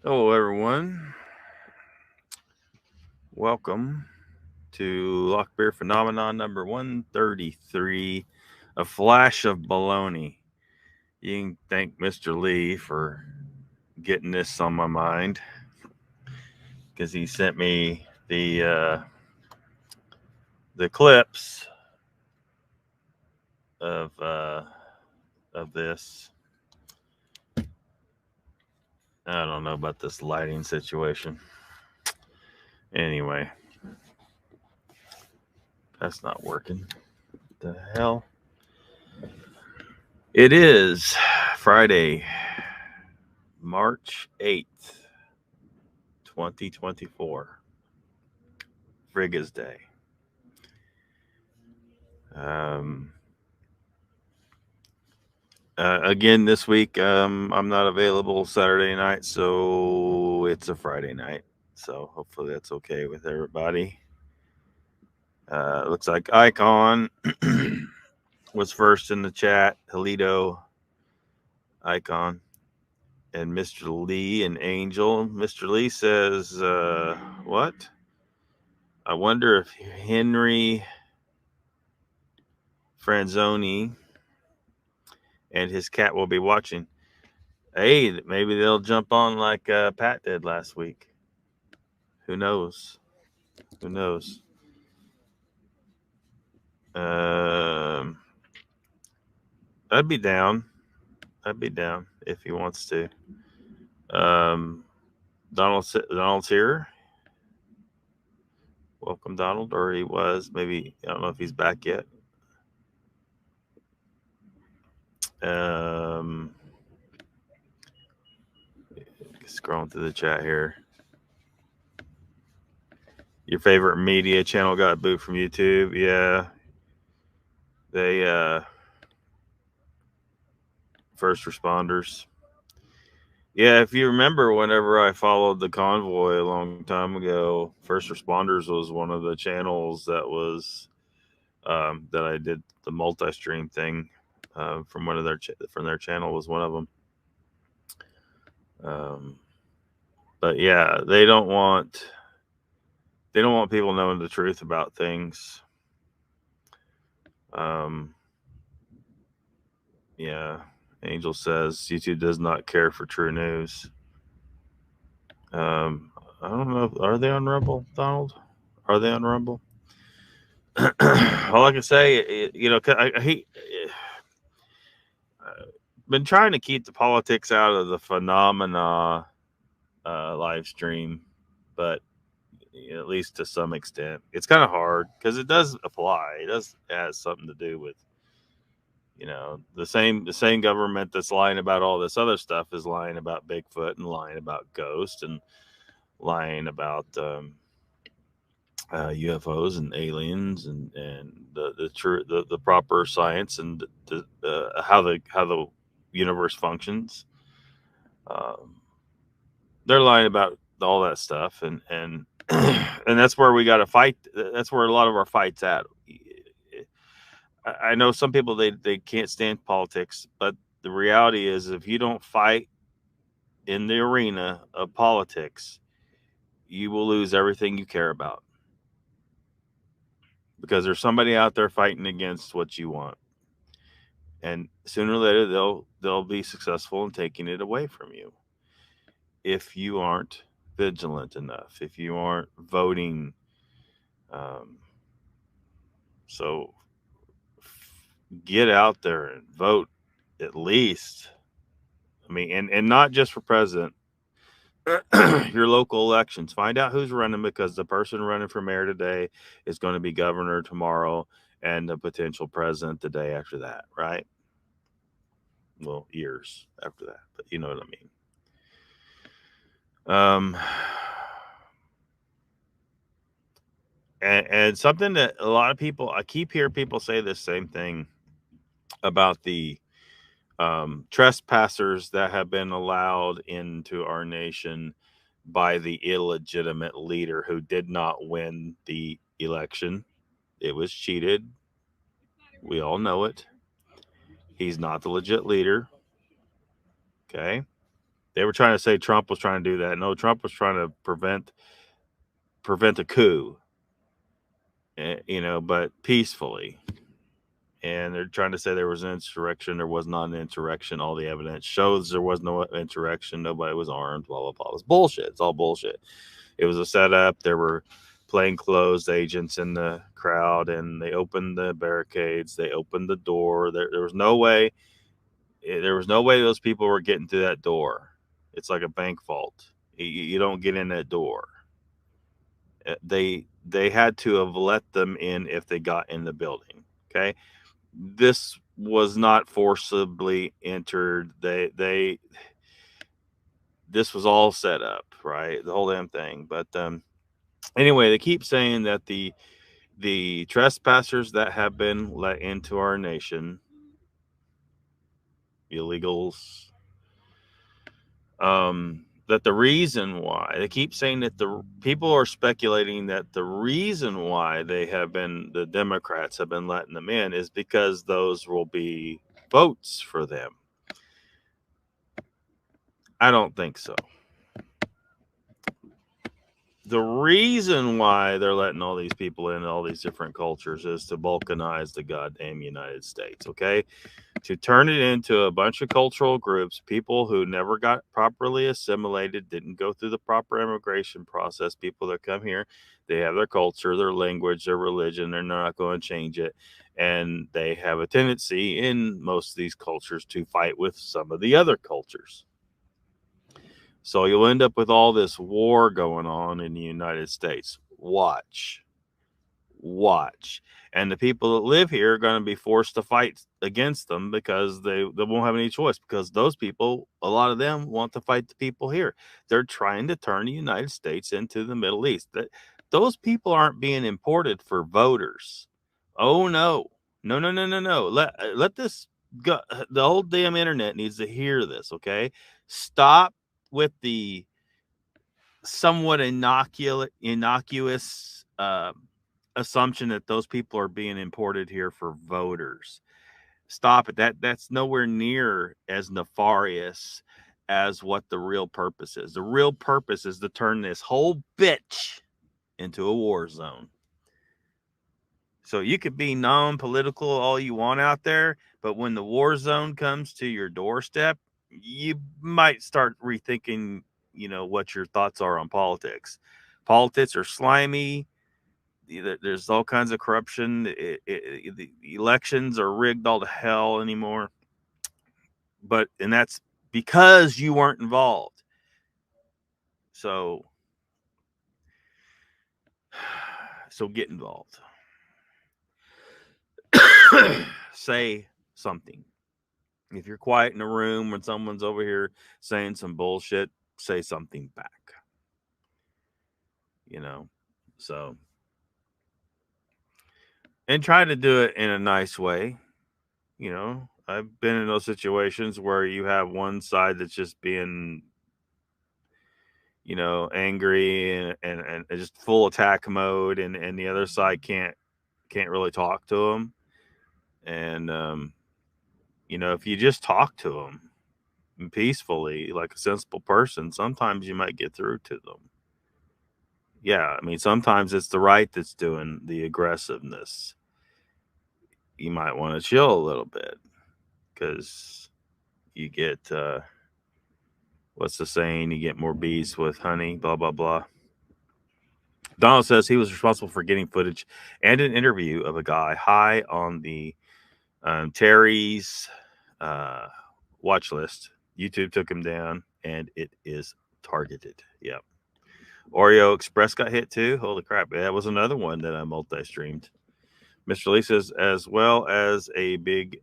Hello, everyone. Welcome to LOCKBEARD Phenomenon number 133, A Flash of Bologna. You can thank Mr. Lee for getting this on my mind because he sent me the clips of uh, of this. I don't know about this lighting situation. Anyway, that's not working. What the hell? It is Friday, March 8th, 2024. Frigga's Day. Um, again, this week, I'm not available Saturday night, so it's a Friday night. So hopefully that's okay with everybody. Looks like Icon was first in the chat. Halito, Icon, and Mr. Lee and Angel. Mr. Lee says, what? I wonder if Henry Franzoni and his cat will be watching. Hey, maybe they'll jump on like Pat did last week. Who knows? Who knows? Um, I'd be down. I'd be down if he wants to. Um, Donald's here. Welcome, Donald. Or he was. Maybe I don't know if he's back yet. Um, Scrolling through the chat here. Your favorite media channel got booed from YouTube. Yeah, they first responders. Yeah, if you remember, whenever I followed the convoy a long time ago, First Responders was one of the channels that I did the multi-stream thing from one of from their channel was one of them. Um, but yeah, they don't want people knowing the truth about things. Um, yeah, Angel says YouTube does not care for true news. Um, I don't know. Are they on Rumble, Donald? Are they on Rumble? All I can say, I hate. Been trying to keep the politics out of the phenomena live stream, but at least to some extent, it's kind of hard because it does apply. It does has something to do with the same government that's lying about all this other stuff is lying about Bigfoot and lying about ghosts and lying about UFOs and aliens and the proper science and how the universe functions. Um, they're lying about all that stuff, and and that's where we got to fight. That's where a lot of our fights at. I know some people they can't stand politics, but the reality is if you don't fight in the arena of politics, you will lose everything you care about because there's somebody out there fighting against what you want, and sooner or later they'll be successful in taking it away from you if you aren't vigilant enough, if you aren't voting. um, so get out there and vote at least. I mean, and not just for president. Your local elections, find out who's running, because the person running for mayor today is going to be governor tomorrow and the potential president the day after that, right? Well, years after that, but you know what I mean. um and something that a lot of people, I keep hearing people say the same thing about the trespassers that have been allowed into our nation by the illegitimate leader who did not win the election. It was cheated. We all know it. He's not the legit leader. Okay. They were trying to say Trump was trying to do that. No, Trump was trying to prevent a coup, but peacefully. And they're trying to say there was an insurrection. There was not an insurrection. All the evidence shows there was no insurrection. Nobody was armed. Blah blah blah. It was bullshit. It's all bullshit. It was a setup. There were plainclothes agents in the crowd, and they opened the barricades. They opened the door. There was no way. There was no way those people were getting through that door. It's like a bank vault. You don't get in that door. They had to have let them in if they got in the building. Okay, this was not forcibly entered. This was all set up, right? The whole damn thing. But anyway, they keep saying that the trespassers that have been let into our nation, illegals, that the reason why they keep saying that the people are speculating that the reason why the Democrats have been letting them in is because those will be votes for them. I don't think so. The reason why they're letting all these people in all these different cultures is to balkanize the goddamn United States, okay? To turn it into a bunch of cultural groups, people who never got properly assimilated, didn't go through the proper immigration process, people that come here, they have their culture, their language, their religion, they're not going to change it. And they have a tendency in most of these cultures to fight with some of the other cultures. So you'll end up with all this war going on in the United States. Watch. And the people that live here are going to be forced to fight against them because they won't have any choice, because those people, a lot of them want to fight the people here. They're trying to turn the United States into the Middle East. Those people aren't being imported for voters. Oh, no. No. Let this go. The whole damn internet needs to hear this, okay? Stop with the somewhat innocuous assumption that those people are being imported here for voters. Stop it. That's nowhere near as nefarious as what the real purpose is. The real purpose is to turn this whole bitch into a war zone. So you could be non-political all you want out there, but when the war zone comes to your doorstep, you might start rethinking, what your thoughts are on politics. Politics are slimy. There's all kinds of corruption. The elections are rigged all to hell anymore. And that's because you weren't involved. So get involved. Say something. If you're quiet in a room when someone's over here saying some bullshit, say something back. So, and try to do it in a nice way. I've been in those situations where you have one side that's just being, angry and just full attack mode, and the other side can't really talk to them. And, if you just talk to them peacefully, like a sensible person, sometimes you might get through to them. Yeah, I mean, sometimes it's the right that's doing the aggressiveness. You might want to chill a little bit, because you get, what's the saying? You get more bees with honey, blah, blah, blah. Donald says he was responsible for getting footage and an interview of a guy high on the Terry's watch list. YouTube took him down, and it is targeted. Yep. Oreo Express got hit too. Holy crap. That was another one that I multi-streamed. Mr. Lee says, as well as a big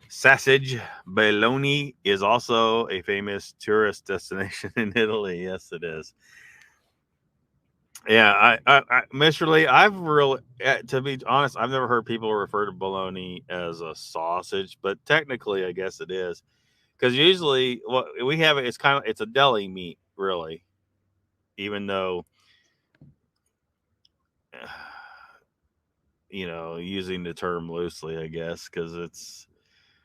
sausage, Bologna is also a famous tourist destination in Italy. Yes, it is. Yeah, I Mr. Lee, I've really, to be honest, I've never heard people refer to bologna as a sausage, but technically, I guess it is, because usually what we have, it's a deli meat, really, even though, using the term loosely, I guess, because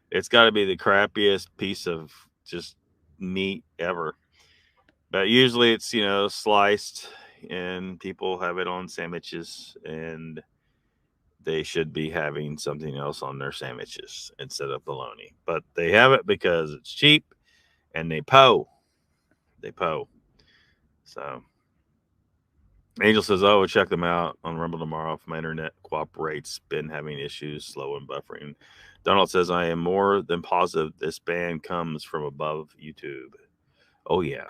it's got to be the crappiest piece of just meat ever. But usually it's, sliced, and people have it on sandwiches, and they should be having something else on their sandwiches instead of bologna. But they have it because it's cheap, and they po. So Angel says, "Oh, we'll check them out on Rumble tomorrow if my internet cooperates. Been having issues, slow and buffering." Donald says, "I am more than positive this band comes from above YouTube." Oh yeah.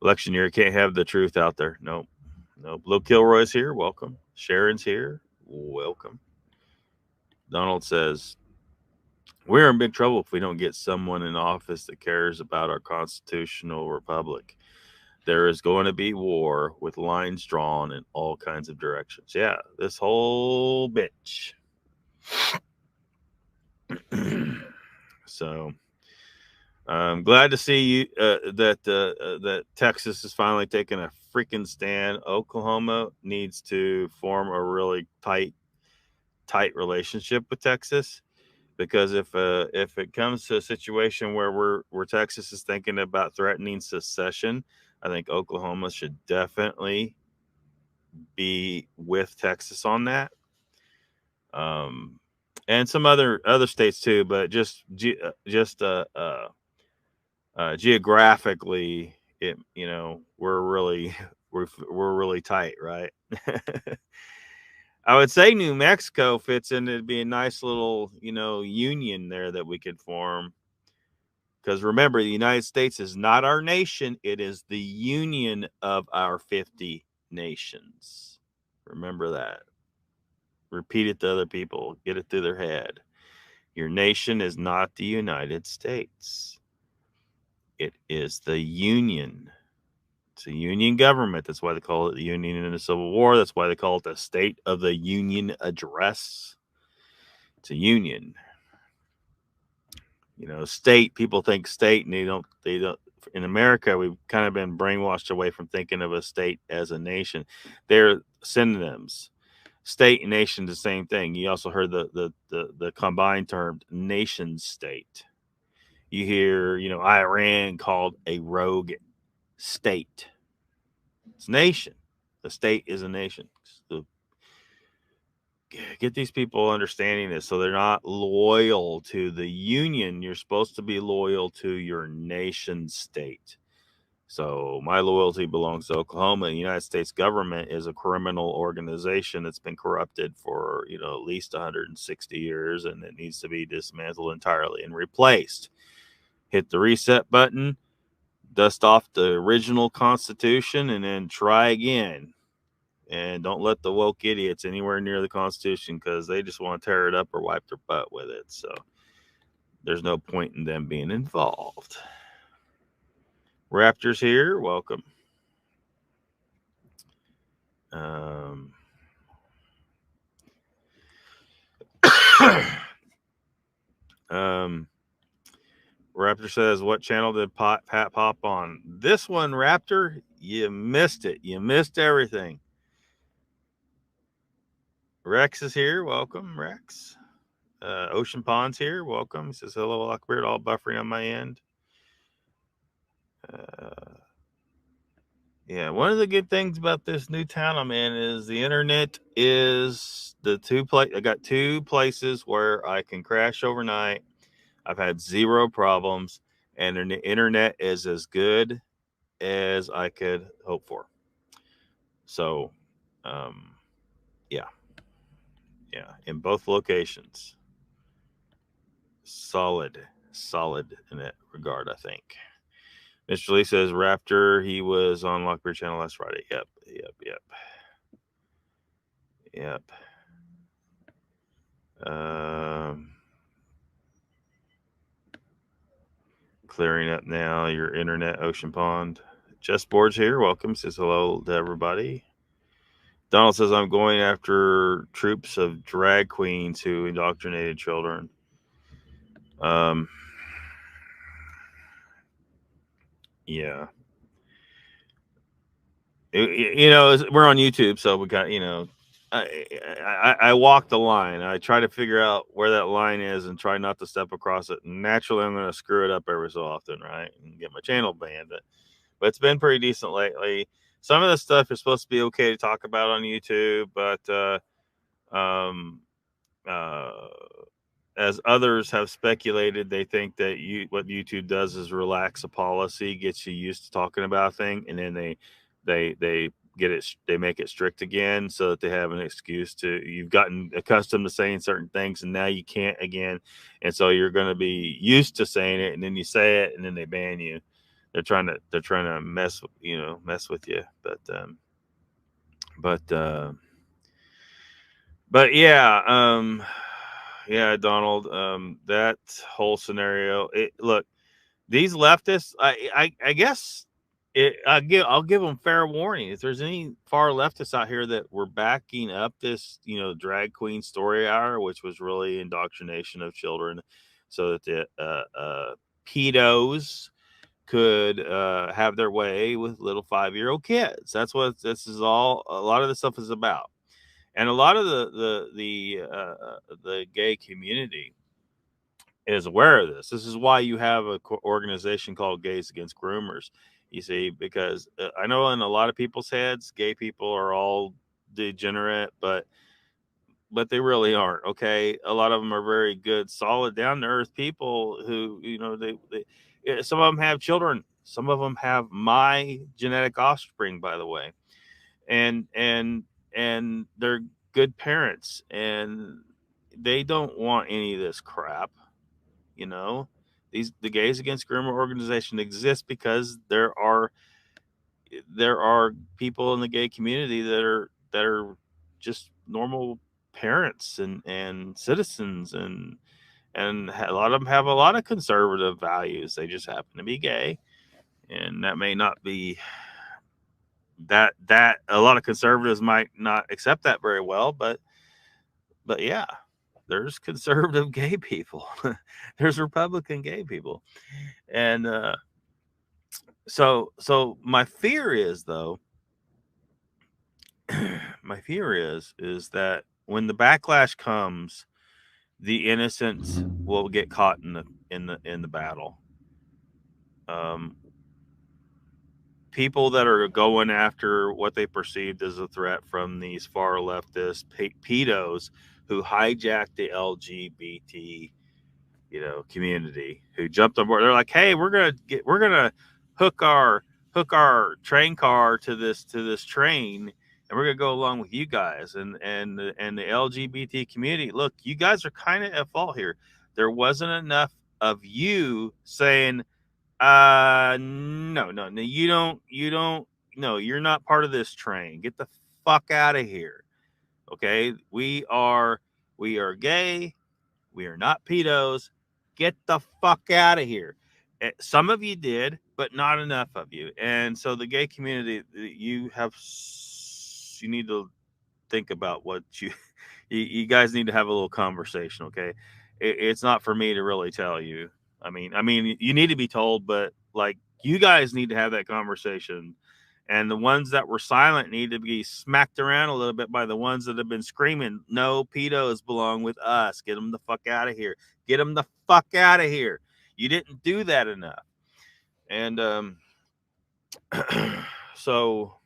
Election year, can't have the truth out there. Nope. Blue Kilroy's here. Welcome. Sharon's here. Welcome. Donald says, "We're in big trouble if we don't get someone in office that cares about our constitutional republic. There is going to be war with lines drawn in all kinds of directions." Yeah, this whole bitch. So I'm glad to see you that Texas is finally taking a freaking stand. Oklahoma needs to form a really tight relationship with Texas, because if it comes to a situation where Texas is thinking about threatening secession, I think Oklahoma should definitely be with Texas on that. And some other states too, but just geographically, we're really tight, right? I would say New Mexico fits in. It'd be a nice little, union there that we could form. Because remember, the United States is not our nation. It is the union of our 50 nations. Remember that. Repeat it to other people. Get it through their head. Your nation is not the United States. It is the union. It's a union government. That's why they call it the Union in the Civil War. That's why they call it the State of the Union Address. It's a union. State, people think state, and they don't. In America, we've kind of been brainwashed away from thinking of a state as a nation. They're synonyms. State and nation, the same thing. You also heard the combined term nation state. You hear, Iran called a rogue state. It's nation. The state is a nation. Get these people understanding this, so they're not loyal to the union. You're supposed to be loyal to your nation state. So my loyalty belongs to Oklahoma. The United States government is a criminal organization that's been corrupted for, at least 160 years, and it needs to be dismantled entirely and replaced. Hit the reset button, dust off the original Constitution, and then try again. And don't let the woke idiots anywhere near the Constitution, because they just want to tear it up or wipe their butt with it. So there's no point in them being involved. Raptors here. Welcome. Raptor says, "What channel did Pat pop on?" This one, Raptor. You missed it. You missed everything. Rex is here. Welcome, Rex. Ocean Pond's here. Welcome. He says, "Hello, Lockbeard. All buffering on my end." Yeah, one of the good things about this new town I'm in is the internet is I got two places where I can crash overnight. I've had zero problems, and the internet is as good as I could hope for. So, yeah, in both locations, solid in that regard, I think. Mr. Lee says, "Raptor, he was on LOCKBEARD Channel last Friday." Yep. Clearing up now your internet, Ocean Pond. Chessboard's here. Welcome. Says hello to everybody. Donald says, "I'm going after troops of drag queens who indoctrinated children." Yeah. We're on YouTube, so we got, I walk the line. I try to figure out where that line is and try not to step across it. And naturally, I'm going to screw it up every so often, right? And get my channel banned. But it's been pretty decent lately. Some of the stuff is supposed to be okay to talk about on YouTube, but um, as others have speculated, they think that what YouTube does is relax a policy, gets you used to talking about a thing, and then they they make it strict again so that they have an excuse to, you've gotten accustomed to saying certain things and now you can't again, and so you're going to be used to saying it, and then you say it and then they ban you. They're trying to mess with you, but yeah. Yeah, Donald, that whole scenario. Look, these leftists, I guess I'll give them fair warning. If there's any far leftists out here that were backing up this, drag queen story hour, which was really indoctrination of children, so that the pedos could have their way with little 5-year-old kids. That's what this is all. A lot of this stuff is about. And a lot of the gay community is aware of this. This is why you have an organization called Gays Against Groomers. You see, because I know in a lot of people's heads, gay people are all degenerate, but they really aren't. Okay, a lot of them are very good, solid, down to earth people who, some of them have children. Some of them have my genetic offspring, by the way, and they're good parents, and they don't want any of this crap. The Gays Against Groomer organization exists because there are people in the gay community that are just normal parents and citizens, and a lot of them have a lot of conservative values. They just happen to be gay, and that may not be that a lot of conservatives might not accept that very well, but yeah, there's conservative gay people. There's Republican gay people. And so my fear is, though, is that when the backlash comes, the innocents will get caught in the battle. People that are going after what they perceived as a threat from these far leftist pedos who hijacked the LGBT community, who jumped on board. They're like, hey, we're gonna hook our train car to this train, and we're gonna go along with you guys. And the LGBT community, look, you guys are kind of at fault here. There wasn't enough of you saying, no, you don't, no, you're not part of this train. Get the fuck out of here. Okay, we are gay. We are not pedos. Get the fuck out of here. Some of you did, but not enough of you. And so the gay community, you need to think about what you guys need to have a little conversation. Okay, it's not for me to really tell you. I mean, you need to be told, but like, you guys need to have that conversation. And the ones that were silent need to be smacked around a little bit by the ones that have been screaming, no, pedos belong with us. Get them the fuck out of here. Get them the fuck out of here. You didn't do that enough. And so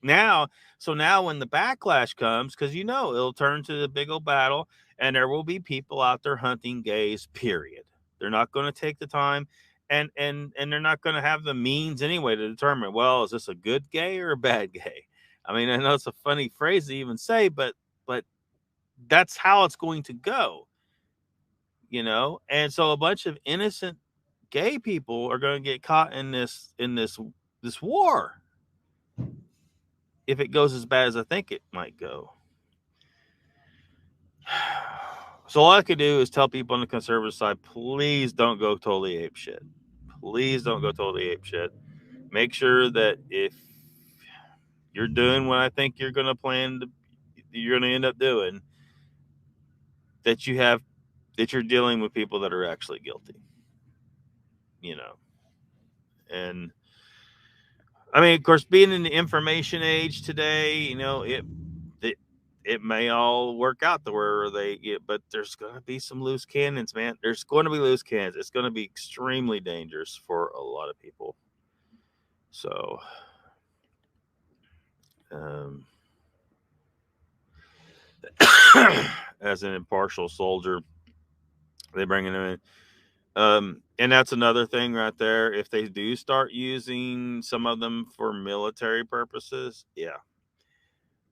now when the backlash comes, because it'll turn to the big old battle, and there will be people out there hunting gays, period. They're not going to take the time, and they're not going to have the means anyway to determine, well, is this a good gay or a bad gay? I mean, I know it's a funny phrase to even say, but that's how it's going to go, and so a bunch of innocent gay people are going to get caught in this war if it goes as bad as I think it might go. So all I could do is tell people on the conservative side, please don't go totally ape shit. Please don't go totally ape shit. Make sure that if you're doing what I think you're going to end up doing, that you're dealing with people that are actually guilty. And I mean, of course, being in the information age today, it may all work out to where but there's going to be some loose cannons, man. There's going to be loose cannons. It's going to be extremely dangerous for a lot of people. So, as an impartial soldier, they bring it in. And that's another thing right there. If they do start using some of them for military purposes, yeah.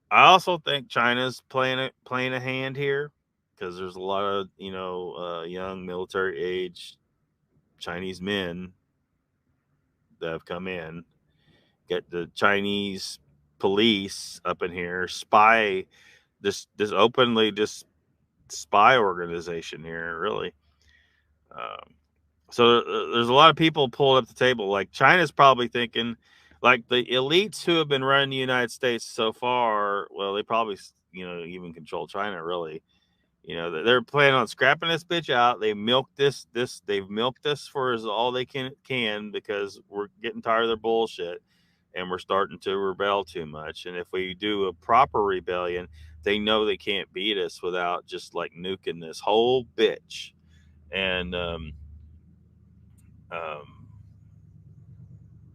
I also think China's playing a hand here, because there's a lot of young military age Chinese men that have come in. Get the Chinese police up in here, spy this openly just spy organization here, really. So there's a lot of people pulling up the table. Like China's probably thinking, like the elites who have been running the United States so far, well, they probably even control China, really. They're planning on scrapping this bitch out. They milked they've milked us for all they can because we're getting tired of their bullshit, and we're starting to rebel too much. And if we do a proper rebellion, they know they can't beat us without just like nuking this whole bitch. And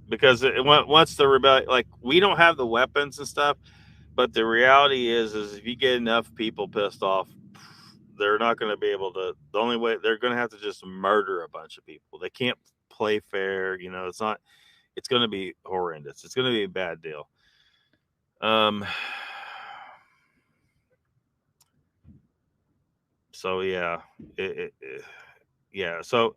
because once the rebellion, like, we don't have the weapons and stuff, but the reality is if you get enough people pissed off, they're not going to be able to. The only way, they're going to have to just murder a bunch of people. They can't play fair. It's not. It's going to be horrendous. It's going to be a bad deal. So yeah, yeah. So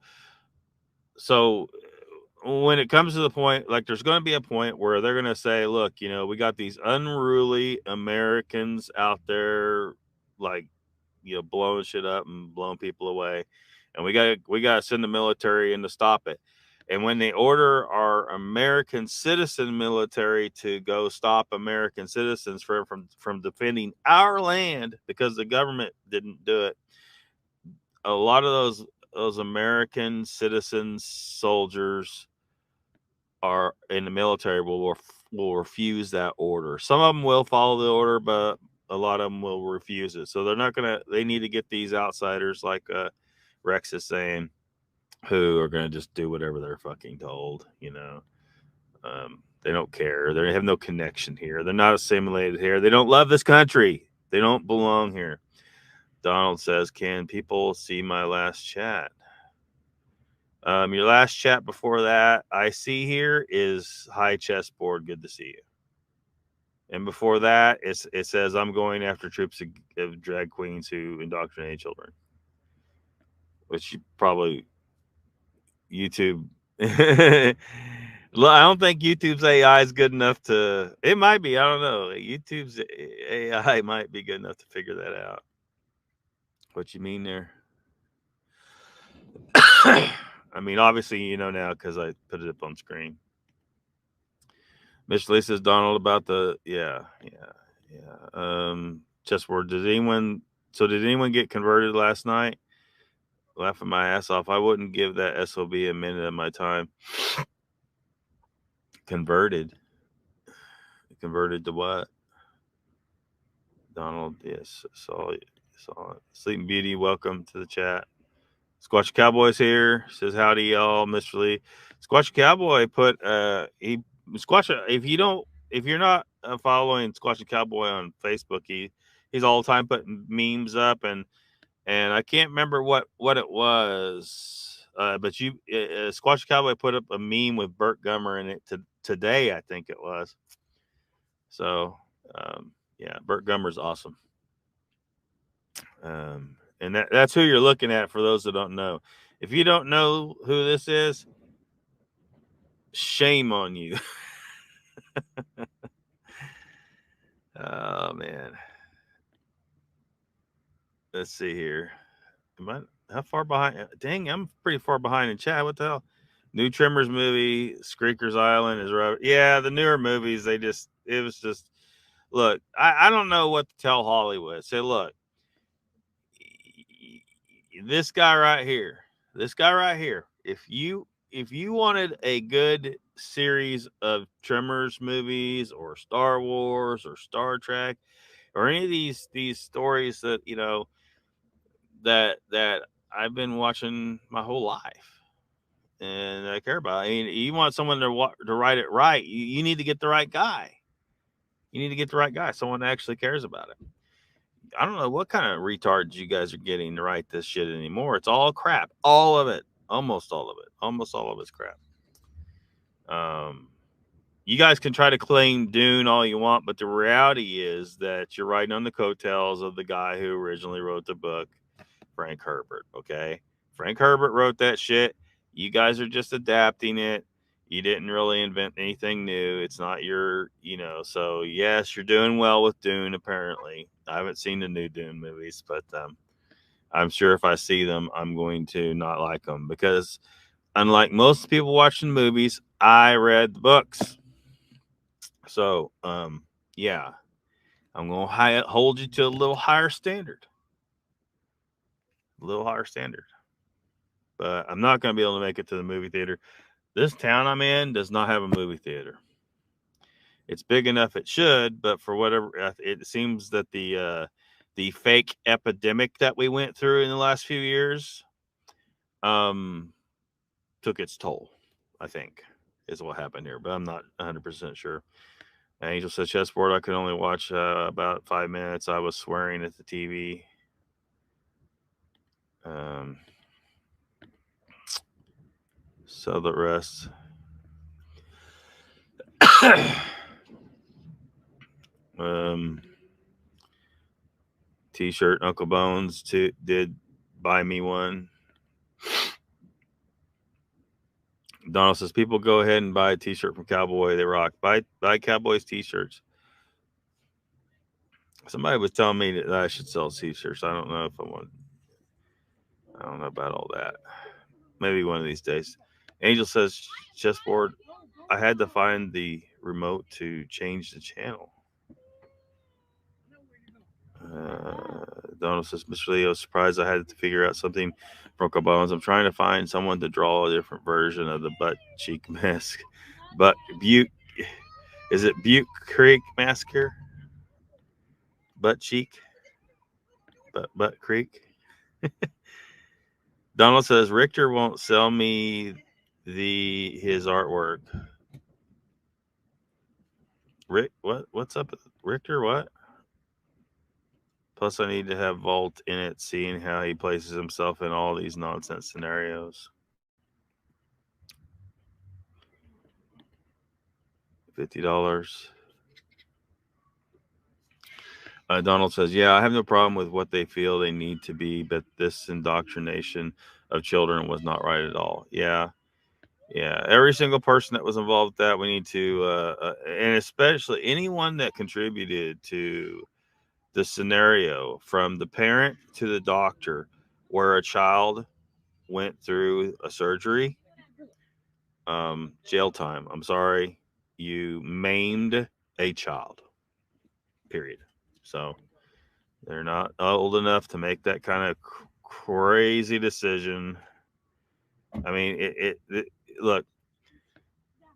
when it comes to the point, like, there's going to be a point where they're going to say, look, we got these unruly Americans out there, like, blowing shit up and blowing people away, and we got to send the military in to stop it. And when they order our American citizen military to go stop American citizens from defending our land because the government didn't do it, a lot of those American citizens, soldiers are in the military will refuse that order. Some of them will follow the order, but a lot of them will refuse it. So they need to get these outsiders, like Rex is saying, who are gonna just do whatever they're fucking told. They don't care. They have no connection here. They're not assimilated here. They don't love this country. They don't belong here. Donald says, can people see my last chat? Your last chat before that I see here is High Chessboard. Good to see you. And before that, it says, I'm going after troops of drag queens who indoctrinate children. Which you probably YouTube. I don't think YouTube's AI is good enough to. It might be. I don't know. YouTube's AI might be good enough to figure that out. What you mean there? I mean, obviously, now because I put it up on screen. Miss Lee says, Donald, about the chessboard. Did anyone get converted last night? Laughing my ass off. I wouldn't give that SOB a minute of my time. Converted to what? Donald, yes, saw it. Sleeping Beauty, welcome to the chat. Squatch Cowboy's here. Says howdy, y'all. Mr. Lee. Squatch Cowboy put if you're not following Squatch Cowboy on Facebook, he's all the time putting memes up, and I can't remember what it was, but Squatch Cowboy put up a meme with Burt Gummer in it today, I think it was. So yeah, Burt Gummer's awesome. And that's who you're looking at, for those that don't know. If you don't know who this is, shame on you. Oh man. Let's see here. How far behind? Dang, I'm pretty far behind in chat. What the hell? New Tremors movie, Screaker's Island is right. Yeah, the newer movies, it was just, look, I don't know what to tell Hollywood. Say, look, this guy right here, if you wanted a good series of Tremors movies or Star Wars or Star Trek, or any of these stories that that I've been watching my whole life and I care about. I mean, you want someone to write it right. You need to get the right guy. You need to get the right guy, someone that actually cares about it. I don't know what kind of retards you guys are getting to write this shit anymore. It's all crap. All of it. Almost all of it. Almost all of it's crap. You guys can try to claim Dune all you want, but the reality is that you're riding on the coattails of the guy who originally wrote the book, Frank Herbert, okay? Frank Herbert wrote that shit. You guys are just adapting it. You didn't really invent anything new. It's not your, so yes, you're doing well with Dune, apparently. I haven't seen the new Dune movies, but I'm sure if I see them, I'm going to not like them because unlike most people watching movies, I read the books. So, yeah, I'm going to hold you to a little higher standard. A little higher standard. But I'm not going to be able to make it to the movie theater. This town I'm in does not have a movie theater. It's big enough it should, but for whatever, it seems that the fake epidemic that we went through in the last few years took its toll, I think, is what happened here. But I'm not 100% sure. Angel says, chessboard, I could only watch about 5 minutes. I was swearing at the TV. So the rest. T-shirt, Uncle Bones did buy me one. Donald says, people go ahead and buy a T-shirt from Cowboy. They rock. Buy Cowboys T-shirts. Somebody was telling me that I should sell T-shirts. I don't know if I want. I don't know about all that. Maybe one of these days. Angel says, chessboard, I had to find the remote to change the channel. Donald says, Mr. Leo, surprised I had to figure out something from Uncle Bones. I'm trying to find someone to draw a different version of the butt cheek mask. Is it Butte Creek mask here? Butt cheek? Butt Creek? Donald says, Richter won't sell me his artwork. Rick, what's up? Richter, what? Plus, I need to have Vault in it, seeing how he places himself in all these nonsense scenarios. $50. Donald says, yeah, I have no problem with what they feel they need to be, but this indoctrination of children was not right at all. Yeah. Every single person that was involved with that, we need to, and especially anyone that contributed to the scenario from the parent to the doctor where a child went through a surgery, jail time. I'm sorry. You maimed a child, period. So they're not old enough to make that kind of crazy decision. I mean, look,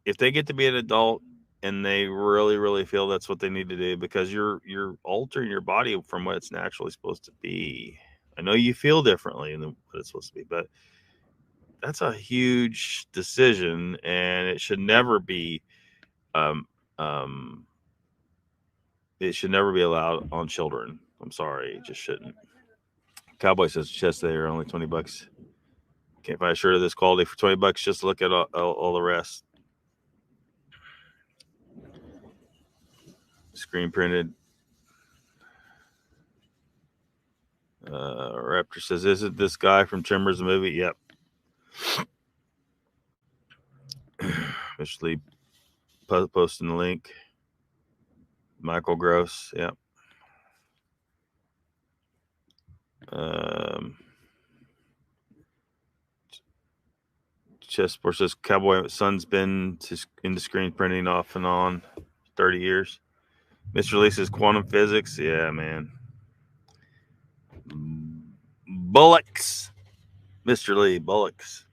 if they get to be an adult and they really, really feel that's what they need to do, because you're altering your body from what it's naturally supposed to be. I know you feel differently than what it's supposed to be, but that's a huge decision, and it should never be it should never be allowed on children. I'm sorry, it just shouldn't. Cowboy says chest they are only $20. Can't buy a shirt of this quality for $20. Just look at all the rest. Screen printed. Raptor says, is it this guy from Timbers movie? Yep. Mr. Lee posting the link. Michael Gross. Yep. Chessboard says Cowboy Son's been into screen printing off and on 30 years. Mr. Lee says quantum physics. Yeah, man. Bullocks. Mr. Lee, bullocks.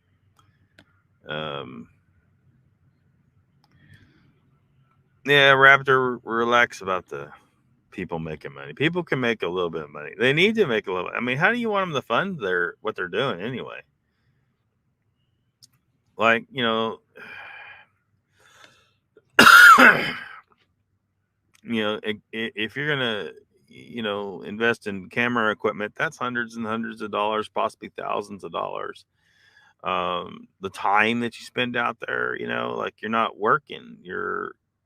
Yeah, Raptor, relax about the people making money. People can make a little bit of money. They need to make a little. I mean, how do you want them to fund what they're doing anyway? Like, you know, if you're gonna, invest in camera equipment, that's hundreds and hundreds of dollars, possibly thousands of dollars. The time that you spend out there, like you're not working.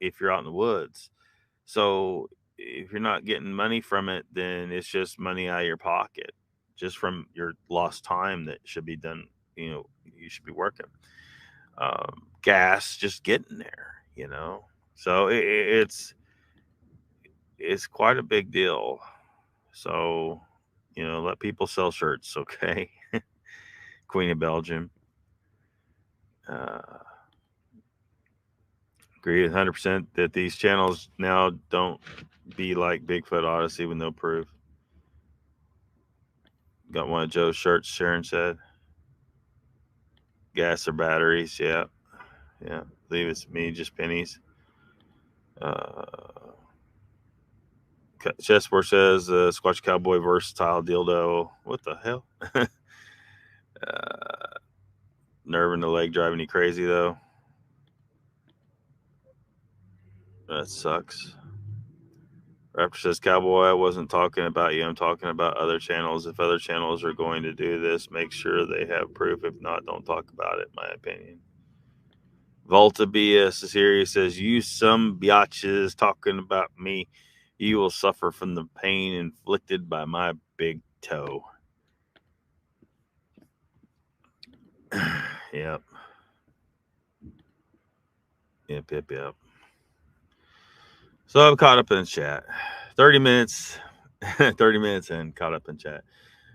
If you're out in the woods. So if you're not getting money from it, then it's just money out of your pocket, just from your lost time that should be done. You should be working. Gas, just getting there. So it's quite a big deal. So let people sell shirts, okay? Queen of Belgium. Agree 100% that these channels now don't be like Bigfoot Odyssey with no proof. Got one of Joe's shirts, Sharon said. Gas or batteries, yeah. Yeah, believe it's me, just pennies. Chessboard says Squatch Cowboy versatile dildo. What the hell? Nerve in the leg driving you crazy, though. That sucks. Raptor says, Cowboy, I wasn't talking about you. I'm talking about other channels. If other channels are going to do this, make sure they have proof. If not, don't talk about it, in my opinion. Volta BS is here. He says, you some biatches talking about me. You will suffer from the pain inflicted by my big toe. Yep. Yep. So I'm caught up in chat. 30 minutes. 30 minutes in, caught up in chat.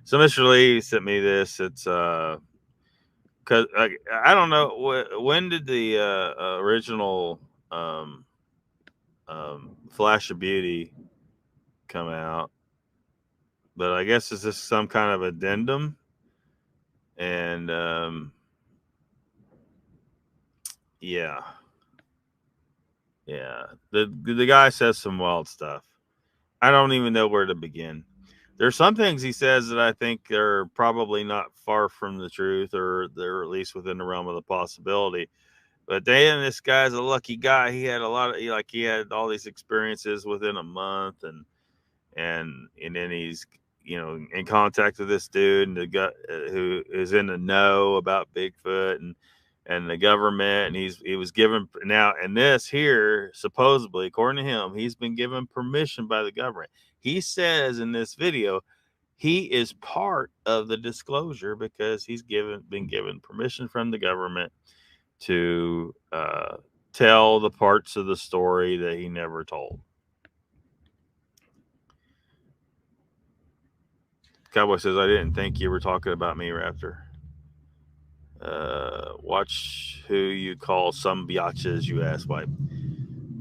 So Mr. Lee sent me this. It's because I don't know when did the original Flash of Beauty come out, but I guess it's just some kind of addendum, and yeah, the guy says some wild stuff. I don't even know where to begin. There's some things he says that I think are probably not far from the truth, or they're at least within the realm of the possibility. But then this guy's a lucky guy. He had he had all these experiences within a month, and then he's in contact with this dude and the guy who is in the know about Bigfoot and the government, and he was given now, and this here supposedly, according to him, he's been given permission by the government. He says in this video he is part of the disclosure because he's been given permission from the government to tell the parts of the story that he never told. Cowboy says, I didn't think you were talking about me, Raptor. Watch who you call some biatches, you asswipe.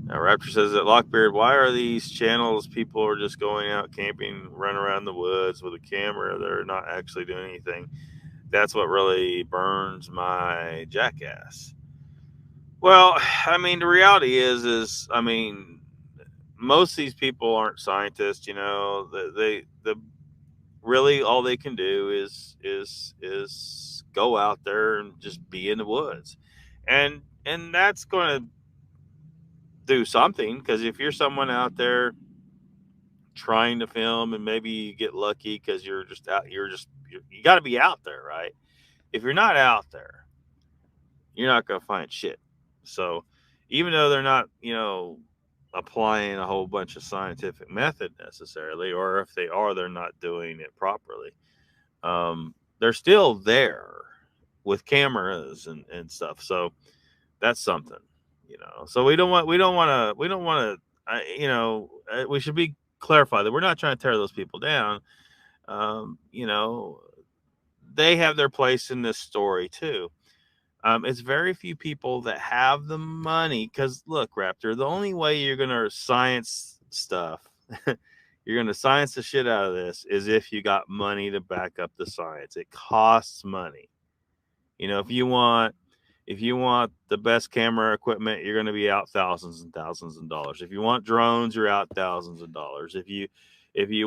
Now, Raptor says that Lockbeard, why are these channels people are just going out camping, run around the woods with a camera? They're not actually doing anything. That's what really burns my jackass. Well, I mean, the reality is I mean, most of these people aren't scientists, they really all they can do is go out there and just be in the woods, and that's going to do something, because if you're someone out there trying to film and maybe you get lucky because you're just out, you got to be out there, right? If you're not out there, you're not going to find shit. So even though they're not applying a whole bunch of scientific method necessarily, or if they are, they're not doing it properly. They're still there with cameras and stuff. So that's something, so we don't want to, we should be clarified that we're not trying to tear those people down. They have their place in this story too. It's very few people that have the money, because look, Raptor, the only way you're going to science stuff, you're going to science the shit out of this, is if you got money to back up the science. It costs money. If you want If you want the best camera equipment, you're going to be out thousands and thousands of dollars. If you want drones, you're out thousands of dollars. If you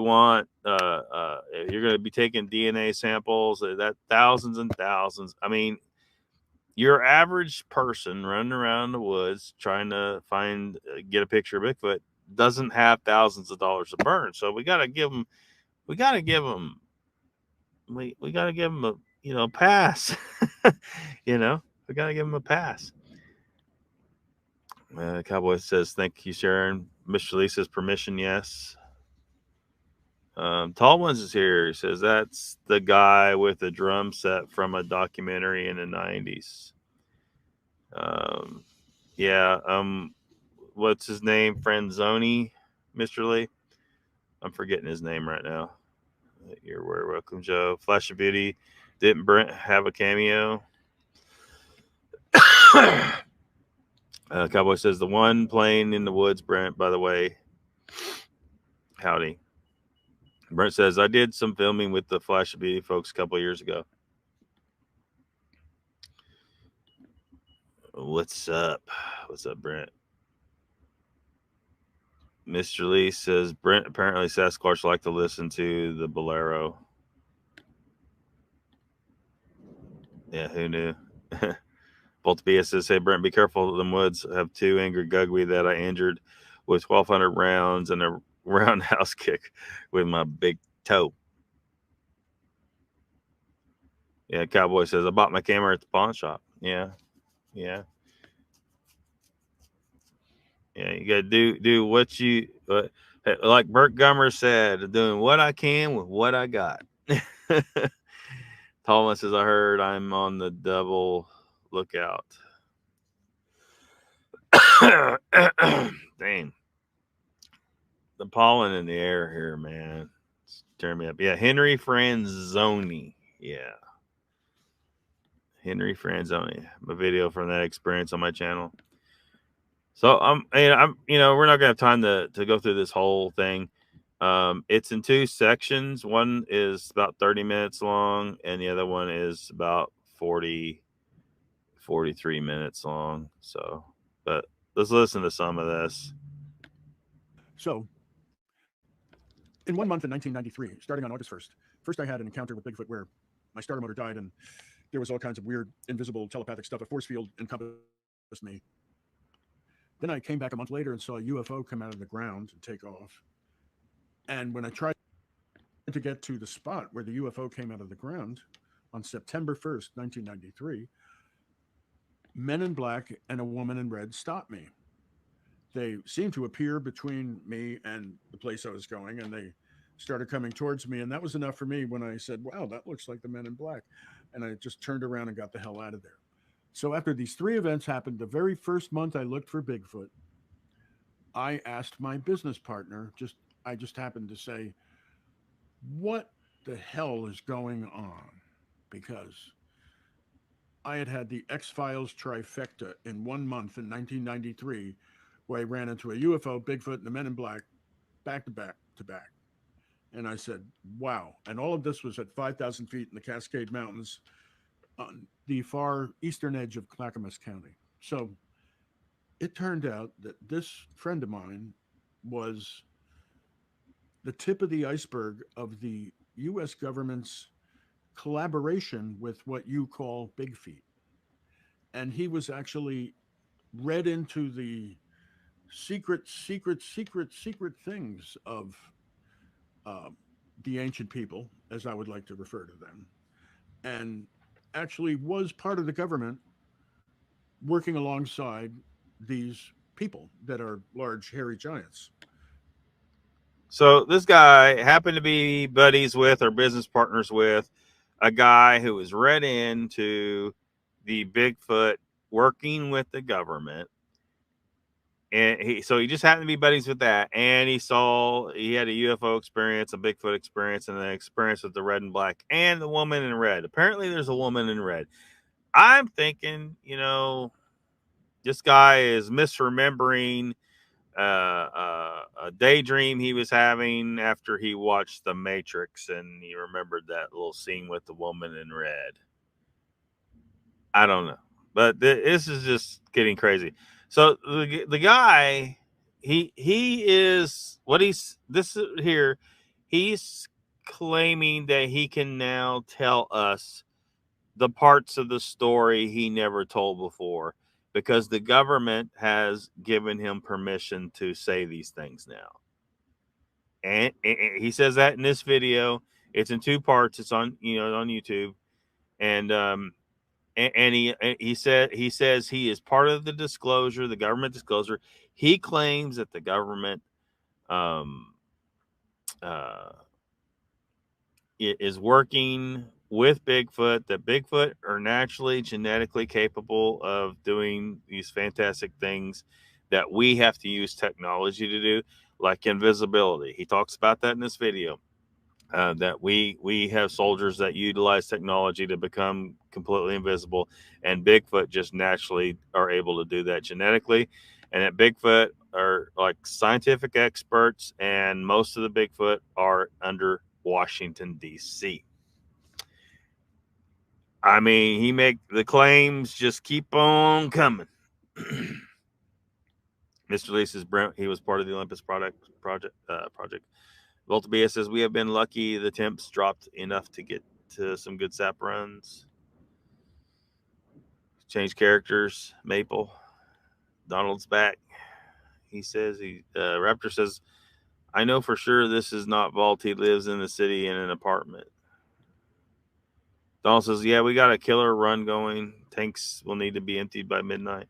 want, if you're going to be taking DNA samples, that thousands and thousands. I mean, your average person running around the woods trying to get a picture of Bigfoot doesn't have thousands of dollars to burn. So we got to give them we got to give them a pass. We got to give them a pass. Cowboy says, thank you, Sharon. Mr. Lee says, permission, yes. Tall Ones is here. He says, that's the guy with the drum set from a documentary in the 90s. What's his name? Franzoni, Mr. Lee? I'm forgetting his name right now. You're very welcome, Joe. Flash of Beauty. Didn't Brent have a cameo? Cowboy says, the one playing in the woods, Brent, by the way. Howdy. Brent says, I did some filming with the Flash of Beauty folks a couple years ago. What's up? What's up, Brent? Mr. Lee says, Brent, apparently Sasquatch like to listen to the Bolero. Yeah, who knew? Bolt BS says, hey, Brent, be careful. Them woods have two angry Gugby that I injured with 1,200 rounds and a roundhouse kick with my big toe. Yeah, Cowboy says, I bought my camera at the pawn shop. Yeah. You got to do what you, like Burt Gummer said, doing what I can with what I got. Tallman says, I heard I'm on the double lookout. Dang. The pollen in the air here, man. It's tearing me up. Yeah, Henry Franzoni. Yeah. Henry Franzoni. A video from that experience on my channel. So we're not gonna have time to go through this whole thing. It's in two sections. One is about 30 minutes long, and the other one is about 43 minutes long. So, but let's listen to some of this. So, in 1 month in 1993, starting on August 1st, first I had an encounter with Bigfoot where my starter motor died and there was all kinds of weird, invisible, telepathic stuff. A force field encompassed me. Then I came back a month later and saw a UFO come out of the ground and take off. And when I tried to get to the spot where the UFO came out of the ground on September 1st, 1993, men in black and a woman in red stopped me. They seemed to appear between me and the place I was going, and they started coming towards me. And that was enough for me when I said, wow, that looks like the men in black. And I just turned around and got the hell out of there. So after these three events happened, the very first month I looked for Bigfoot, I asked my business partner, I just happened to say, what the hell is going on? Because I had the X-Files trifecta in 1 month in 1993, where I ran into a UFO, Bigfoot, and the Men in Black back to back to back. And I said, wow. And all of this was at 5,000 feet in the Cascade Mountains on the far eastern edge of Clackamas County. So it turned out that this friend of mine was the tip of the iceberg of the U.S. government's collaboration with what you call Big Feet. And he was actually read into the secret things of uh, the ancient people, as I would like to refer to them, and actually was part of the government working alongside these people that are large, hairy giants. So this guy happened to be buddies with or business partners with a guy who was read into the Bigfoot working with the government. And he just happened to be buddies with that. And he had a UFO experience, a Bigfoot experience, and an experience with the red and black and the woman in red. Apparently there's a woman in red. I'm thinking, this guy is misremembering a daydream he was having after he watched The Matrix, and he remembered that little scene with the woman in red. I don't know, But this is just getting crazy. So the guy, he is what he's this here. He's claiming that he can now tell us the parts of the story he never told before because the government has given him permission to say these things now. And he says that in this video. It's in 2 parts. It's on on YouTube, and he says he is part of the disclosure, the government disclosure. He claims that the government is working with Bigfoot, that Bigfoot are naturally genetically capable of doing these fantastic things that we have to use technology to do, like invisibility. He talks about that in this video. That we have soldiers that utilize technology to become completely invisible, and Bigfoot just naturally are able to do that genetically, and that Bigfoot are like scientific experts, and most of the Bigfoot are under Washington, D.C. I mean, he make the claims just keep on coming. Mr. Lee says Brent, he was part of the Olympus project. Volta says, we have been lucky the temps dropped enough to get to some good sap runs. Change characters. Maple. Donald's back. He says, Raptor says, I know for sure this is not Vault. He lives in the city in an apartment. Donald says, yeah, we got a killer run going. Tanks will need to be emptied by midnight.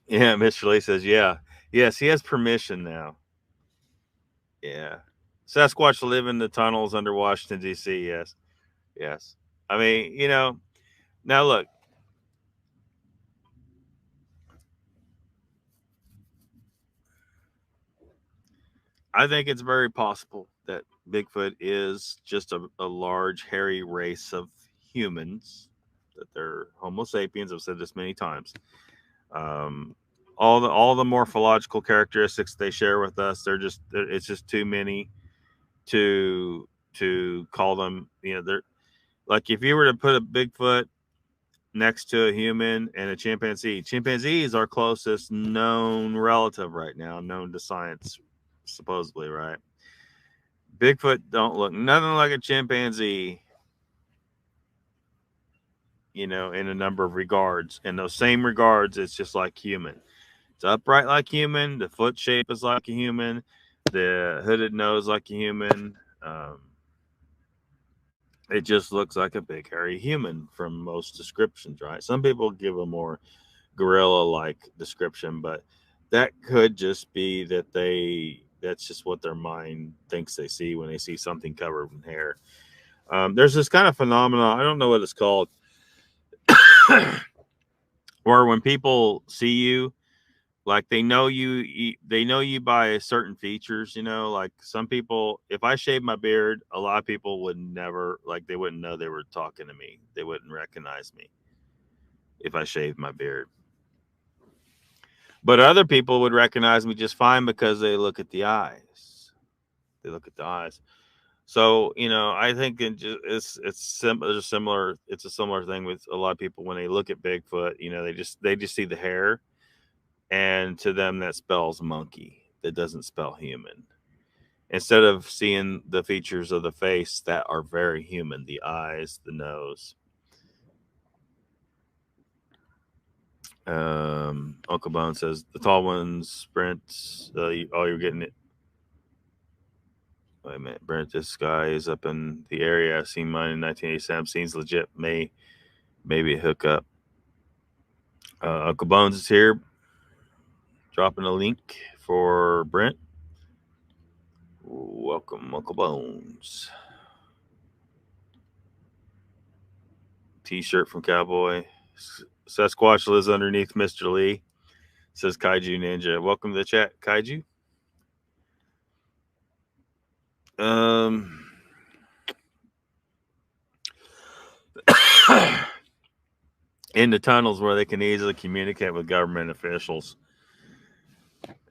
Yeah, Mr. Lee says, yeah. Yes, he has permission now. Yeah. Sasquatch live in the tunnels under Washington, D.C. Yes. Yes. I mean, now look. I think it's very possible that Bigfoot is just a large, hairy race of humans, that they're Homo sapiens. I've said this many times. All the morphological characteristics they share with us, it's just too many to call them. They're like, if you were to put a Bigfoot next to a human and a chimpanzee. Chimpanzee is our closest known relative right now, known to science, supposedly, right? Bigfoot don't look nothing like a chimpanzee, in a number of regards. In those same regards, it's just like human. It's upright like human. The foot shape is like a human. The hooded nose like a human. It just looks like a big hairy human from most descriptions, right? Some people give a more gorilla-like description, but that could just be that's just what their mind thinks they see when they see something covered in hair. There's this kind of phenomenon, I don't know what it's called, where when people see you, like they know you by certain features, like some people, if I shave my beard, a lot of people would never, like, they wouldn't know they were talking to me. They wouldn't recognize me if I shaved my beard. But other people would recognize me just fine because they look at the eyes. So, I think it's a similar thing with a lot of people when they look at Bigfoot. They just see the hair, and to them that spells monkey. That doesn't spell human. Instead of seeing the features of the face that are very human, the eyes, the nose. Uncle Bone says the tall ones sprint. You're getting it. Wait a minute, Brent. This guy is up in the area. I've seen mine in 1987. Seems legit. Maybe a hookup. Uncle Bones is here, dropping a link for Brent. Welcome, Uncle Bones. T-shirt from Cowboy. Sasquatch lives underneath Mr. Lee, says Kaiju Ninja. Welcome to the chat, Kaiju. In the tunnels where they can easily communicate with government officials.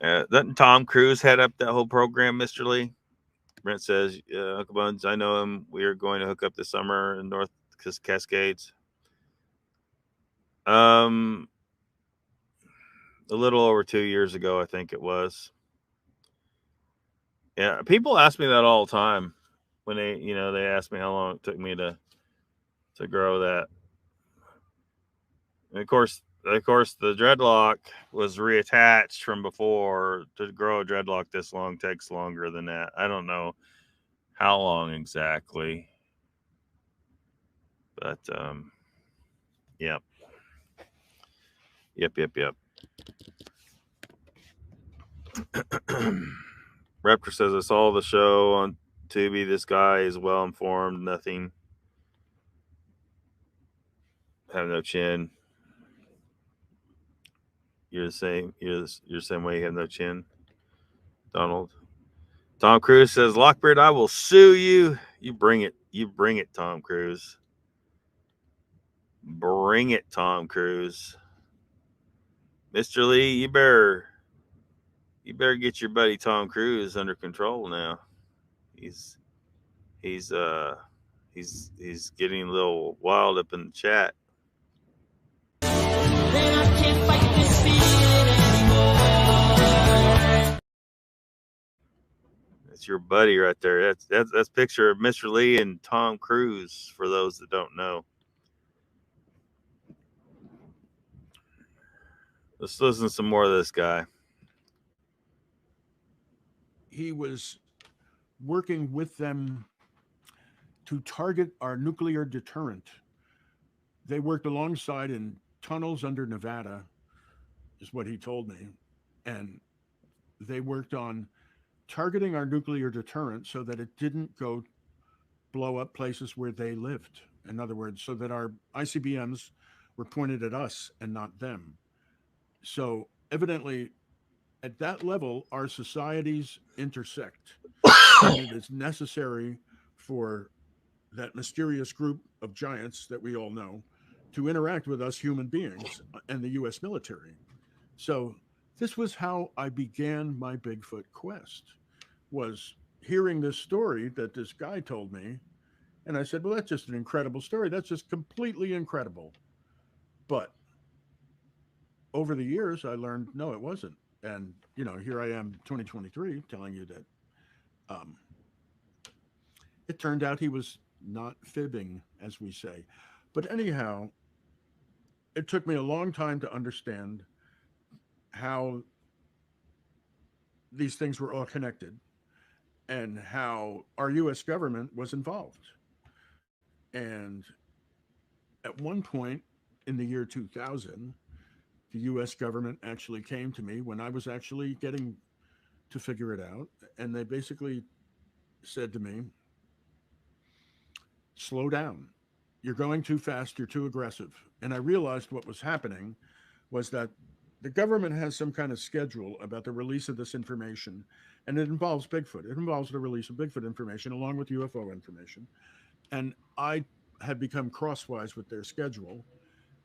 Doesn't Tom Cruise head up that whole program, Mr. Lee? Brent says, Uncle Buns, I know him. We are going to hook up this summer in North Cascades. A little over 2 years ago, I think it was. Yeah, people ask me that all the time when they ask me how long it took me to grow that. And of course, the dreadlock was reattached from before. To grow a dreadlock this long takes longer than that. I don't know how long exactly, but yep. Raptor says, I saw the show on Tubi. This guy is well informed. Nothing. Have no chin. You're the same. You're the same way. You have no chin. Donald. Tom Cruise says, Lockbeard, I will sue you. You bring it. You bring it, Tom Cruise. Bring it, Tom Cruise. Mr. Lee, you better get your buddy Tom Cruise under control now. He's getting a little wild up in the chat. That's your buddy right there. That's a picture of Mr. Lee and Tom Cruise for those that don't know. Let's listen to some more of this guy. He was working with them to target our nuclear deterrent. They worked alongside in tunnels under Nevada, is what he told me. And they worked on targeting our nuclear deterrent so that it didn't go blow up places where they lived. In other words, so that our ICBMs were pointed at us and not them. So evidently, at that level, our societies intersect. And it is necessary for that mysterious group of giants that we all know to interact with us human beings and the U.S. military. So this was how I began my Bigfoot quest, was hearing this story that this guy told me. And I said, well, that's just an incredible story. That's just completely incredible. But over the years, I learned, no, it wasn't. And, here I am, 2023, telling you that it turned out he was not fibbing, as we say. But anyhow, it took me a long time to understand how these things were all connected and how our U.S. government was involved. And at one point in the year 2000, the U.S. government actually came to me when I was actually getting to figure it out. And they basically said to me, slow down. You're going too fast. You're too aggressive. And I realized what was happening was that the government has some kind of schedule about the release of this information. And it involves Bigfoot. It involves the release of Bigfoot information along with UFO information. And I had become crosswise with their schedule.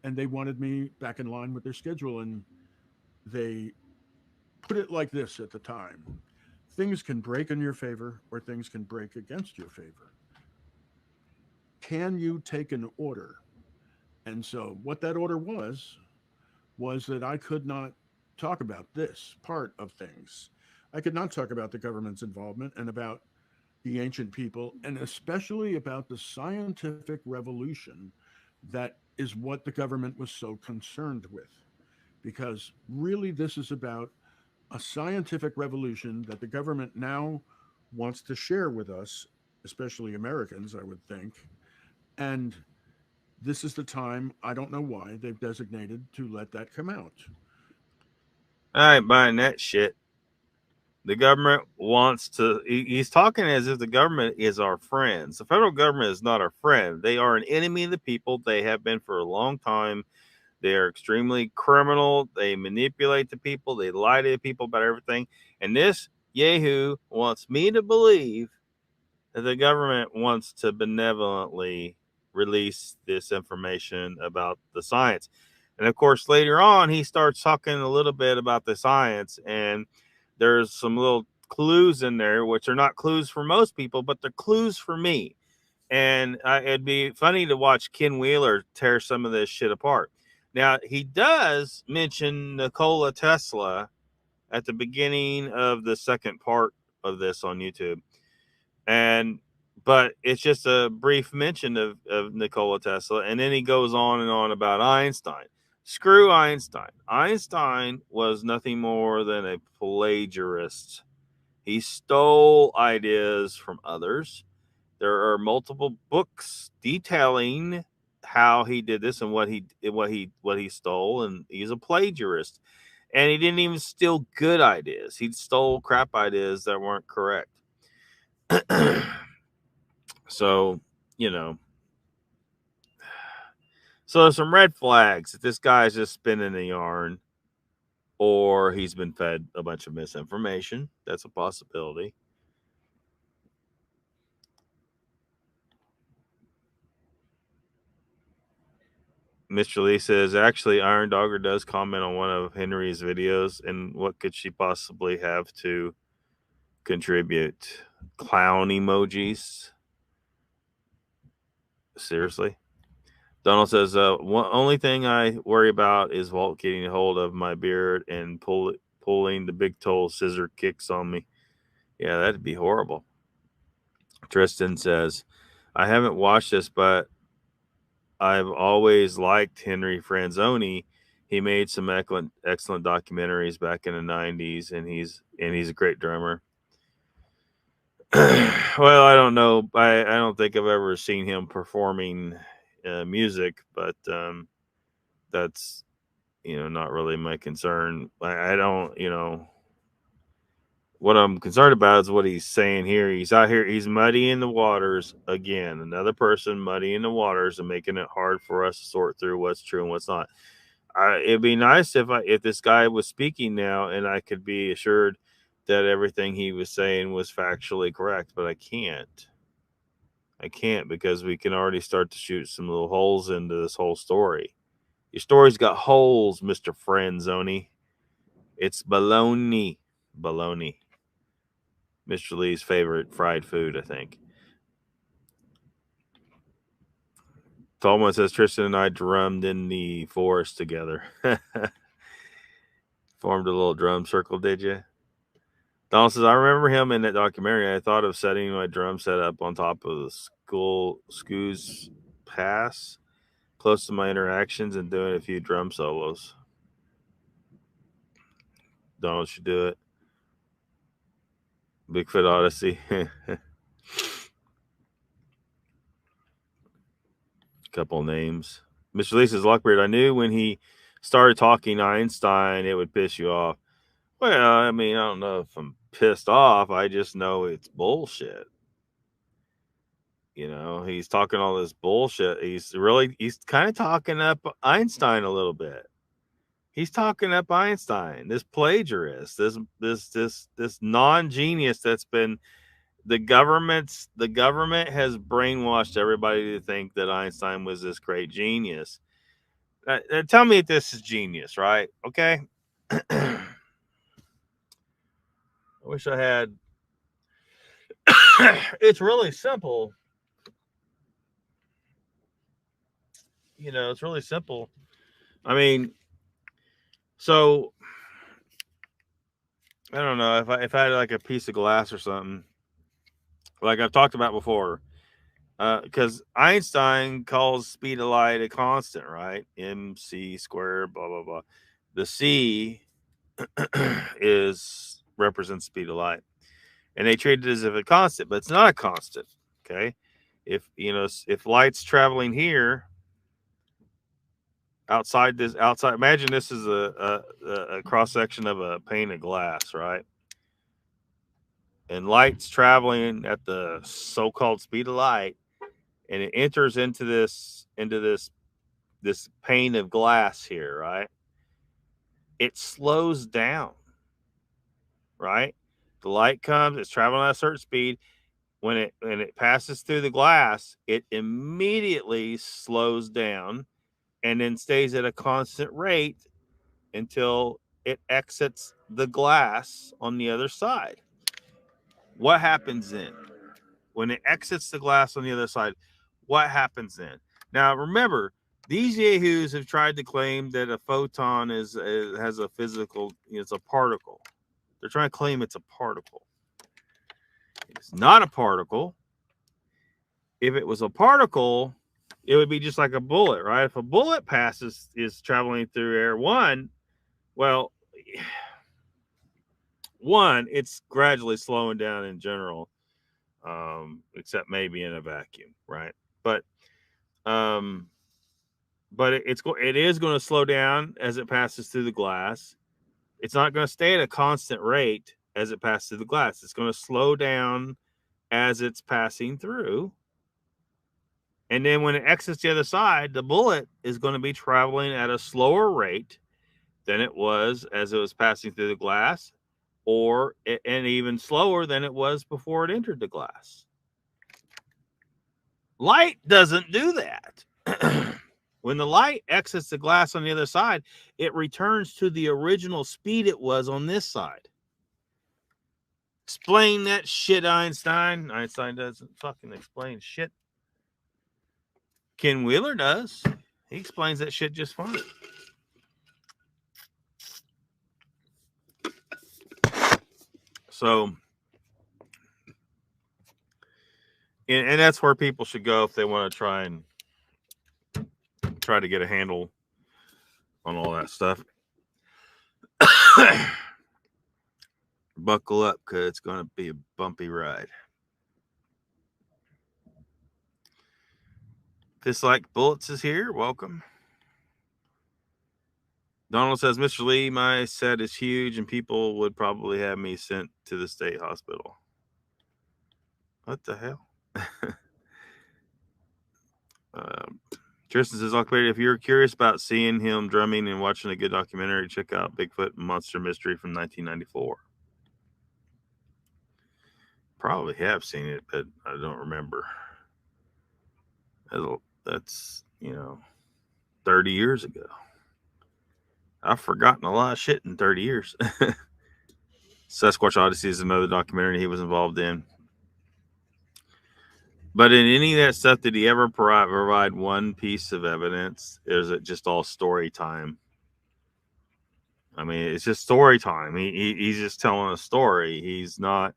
And they wanted me back in line with their schedule. And they put it like this at the time. Things can break in your favor or things can break against your favor. Can you take an order? And so what that order was that I could not talk about this part of things. I could not talk about the government's involvement and about the ancient people, and especially about the scientific revolution that is what the government was so concerned with. Because really, this is about a scientific revolution that the government now wants to share with us, especially Americans, I would think. And this is the time, I don't know why, they've designated to let that come out. I ain't buying that shit. The government wants to, he's talking as if the government is our friends. The federal government is not our friend. They are an enemy of the people. They have been for a long time. They are extremely criminal. They manipulate the people. They lie to the people about everything. And this Yahoo wants me to believe that the government wants to benevolently release this information about the science. And of course, later on, he starts talking a little bit about the science, and there's some little clues in there, which are not clues for most people, but they're clues for me. And it'd be funny to watch Ken Wheeler tear some of this shit apart. Now, he does mention Nikola Tesla at the beginning of the second part of this on YouTube. But it's just a brief mention of Nikola Tesla. And then he goes on and on about Einstein. Screw Einstein. Einstein was nothing more than a plagiarist. He stole ideas from others. There are multiple books detailing how he did this and what he stole, and he's a plagiarist. And he didn't even steal good ideas. He stole crap ideas that weren't correct. So, so there's some red flags that this guy's just spinning a yarn, or he's been fed a bunch of misinformation. That's a possibility. Mr. Lee says, actually, Iron Dogger does comment on one of Henry's videos, and what could she possibly have to contribute? Clown emojis? Seriously? Donald says, only thing I worry about is Walt getting a hold of my beard and pulling the big toe scissor kicks on me. Yeah, that'd be horrible. Tristan says, I haven't watched this, but I've always liked Henry Franzoni. He made some excellent documentaries back in the 90s, and he's a great drummer. Well, I don't know. I don't think I've ever seen him performing music, but that's not really my concern. I don't what I'm concerned about is what he's saying here. He's out here, he's muddying the waters again. Another person muddying the waters and making it hard for us to sort through what's true and what's not. It'd be nice if this guy was speaking now and I could be assured that everything he was saying was factually correct, but I can't. Because we can already start to shoot some little holes into this whole story. Your story's got holes, Mr. Franzoni. It's baloney. Baloney. Mr. Lee's favorite fried food, I think. Tallman says Tristan and I drummed in the forest together. Formed a little drum circle, did you? Donald says, I remember him in that documentary. I thought of setting my drum set up on top of the Scoos Pass, close to my interactions, and doing a few drum solos. Donald should do it. Bigfoot Odyssey. Couple names. Mr. Lee says, Lockbeard, I knew when he started talking Einstein, it would piss you off. Well, I mean, I don't know if I'm pissed off. I just know it's bullshit. He's talking all this bullshit. He's kind of talking up Einstein a little bit. He's talking up Einstein, this plagiarist, this non-genius that's been the government has brainwashed everybody to think that Einstein was this great genius. Tell me if this is genius, right? Okay. I wish I had. It's really simple. It's really simple. I mean, so I don't know if I had like a piece of glass or something, like I've talked about before, because Einstein calls speed of light a constant, right? MC squared, blah blah blah. The C represents speed of light, and they treat it as if a constant, but it's not a constant. Okay, if light's traveling here outside, imagine this is a cross section of a pane of glass, right? And light's traveling at the so-called speed of light, and it enters into this pane of glass here, right? It slows down, right? The light comes, it's traveling at a certain speed. When it passes through the glass, it immediately slows down and then stays at a constant rate until it exits the glass on the other side. what happens then? When it exits the glass on the other side, what happens then? Now, remember, these yahoos have tried to claim that a photon has a physical, it's a particle. They're trying to claim it's a particle. It's not a particle. If it was a particle, it would be just like a bullet, right? If a bullet is traveling through air, it's gradually slowing down in general, except maybe in a vacuum, right? But it is going to slow down as it passes through the glass. It's not going to stay at a constant rate as it passes through the glass. It's going to slow down as it's passing through. And then when it exits the other side, the bullet is going to be traveling at a slower rate than it was as it was passing through the glass, and even slower than it was before it entered the glass. Light doesn't do that. When the light exits the glass on the other side, it returns to the original speed it was on this side. Explain that shit, Einstein. Einstein doesn't fucking explain shit. Ken Wheeler does. He explains that shit just fine. So, and that's where people should go if they want to try to get a handle on all that stuff. Buckle up, because it's going to be a bumpy ride. Just like Bullets is here. Welcome. Donald says, Mr. Lee, my set is huge and people would probably have me sent to the state hospital. What the hell? Tristan says, Lockbeard, if you're curious about seeing him drumming and watching a good documentary, check out Bigfoot Monster Mystery from 1994. Probably have seen it, but I don't remember. That's 30 years ago. I've forgotten a lot of shit in 30 years. Sasquatch Odyssey is another documentary he was involved in. But in any of that stuff, did he ever provide one piece of evidence? Or is it just all story time? I mean, it's just story time. He's just telling a story. He's not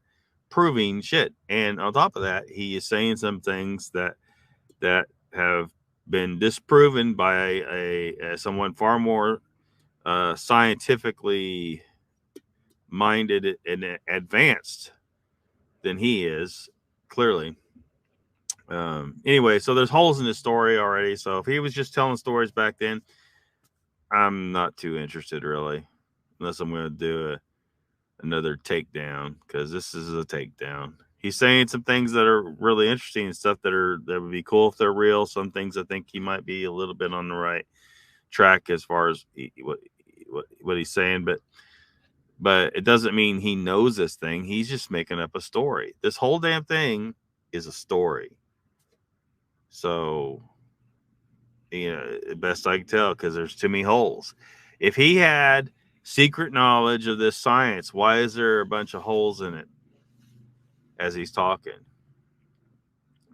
proving shit. And on top of that, he is saying some things that have been disproven by someone far more scientifically minded and advanced than he is, clearly. Anyway, so there's holes in his story already. So if he was just telling stories back then, I'm not too interested, really, unless I'm going to do another takedown, because this is a takedown. He's saying some things that are really interesting and stuff that would be cool if they're real. Some things I think he might be a little bit on the right track as far as what he's saying, but it doesn't mean he knows this thing. He's just making up a story. This whole damn thing is a story. So, best I can tell, because there's too many holes. If he had secret knowledge of this science, why is there a bunch of holes in it as he's talking?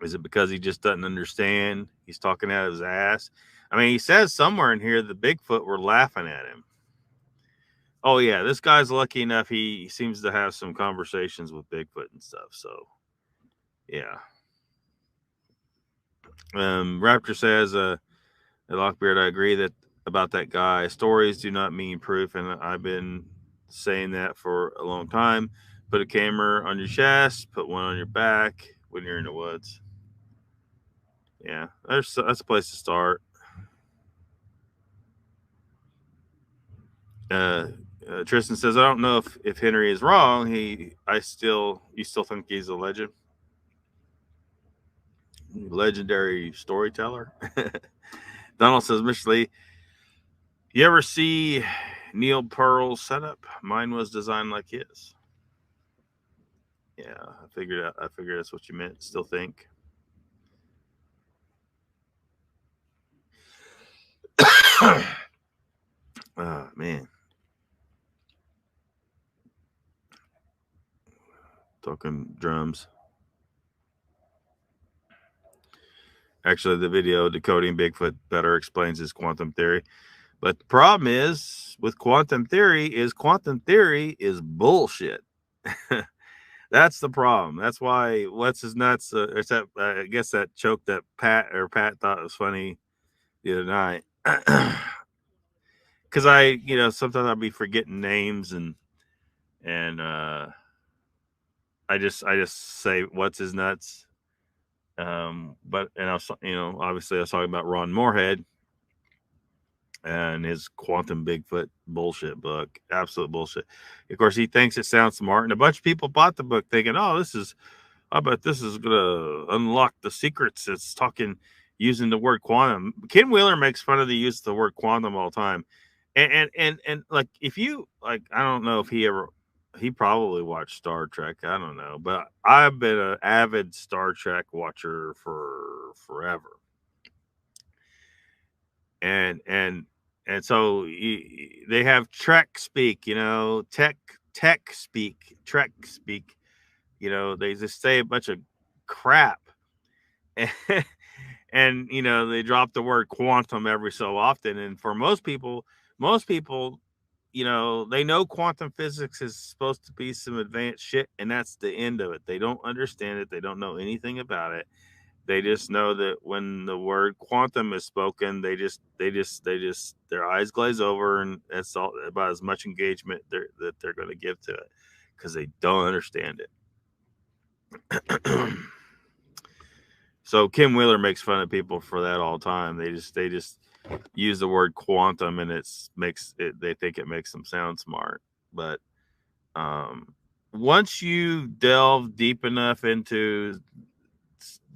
Is it because he just doesn't understand? He's talking out of his ass. I mean, he says somewhere in here the Bigfoot were laughing at him. Oh, yeah, this guy's lucky enough. He seems to have some conversations with Bigfoot and stuff. So, yeah. Raptor says, Lockbeard, I agree about that guy. Stories do not mean proof, and I've been saying that for a long time. Put a camera on your chest, put one on your back when you're in the woods. Yeah, that's a place to start. Tristan says, I don't know if Henry is wrong. You still think he's a legend? Legendary storyteller. Donald says, Mr. Lee, you ever see Neil Pearl's setup? Mine was designed like his. Yeah, I figured that's what you meant. Still think. Oh, man. talking drums. Actually, the video Decoding Bigfoot Better explains his quantum theory. But the problem is with quantum theory is bullshit. That's the problem. That's why what's his nuts. It's that I guess that joke that Pat thought was funny the other night. Because sometimes I'll be forgetting names and I just say what's his nuts. But I was, obviously I was talking about Ron Moorhead and his quantum Bigfoot bullshit book. Absolute bullshit. Of course, he thinks it sounds smart, and a bunch of people bought the book thinking, "Oh, I bet this is gonna unlock the secrets." It's talking using the word quantum. Ken Wheeler makes fun of the use of the word quantum all the time, and like if you like, I don't know if he probably watched Star Trek. I don't know, but I've been an avid Star Trek watcher for forever. And so they have Trek speak, tech speak, Trek speak. They just say a bunch of crap, and they drop the word quantum every so often. And for most people, they know quantum physics is supposed to be some advanced shit, and that's the end of it. They don't understand it. They don't know anything about it. They just know that when the word quantum is spoken, they just their eyes glaze over, and that's all about as much engagement that they're going to give to it because they don't understand it. So Kim Wheeler makes fun of people for that all the time. They just use the word quantum, and they think it makes them sound smart. But once you delve deep enough into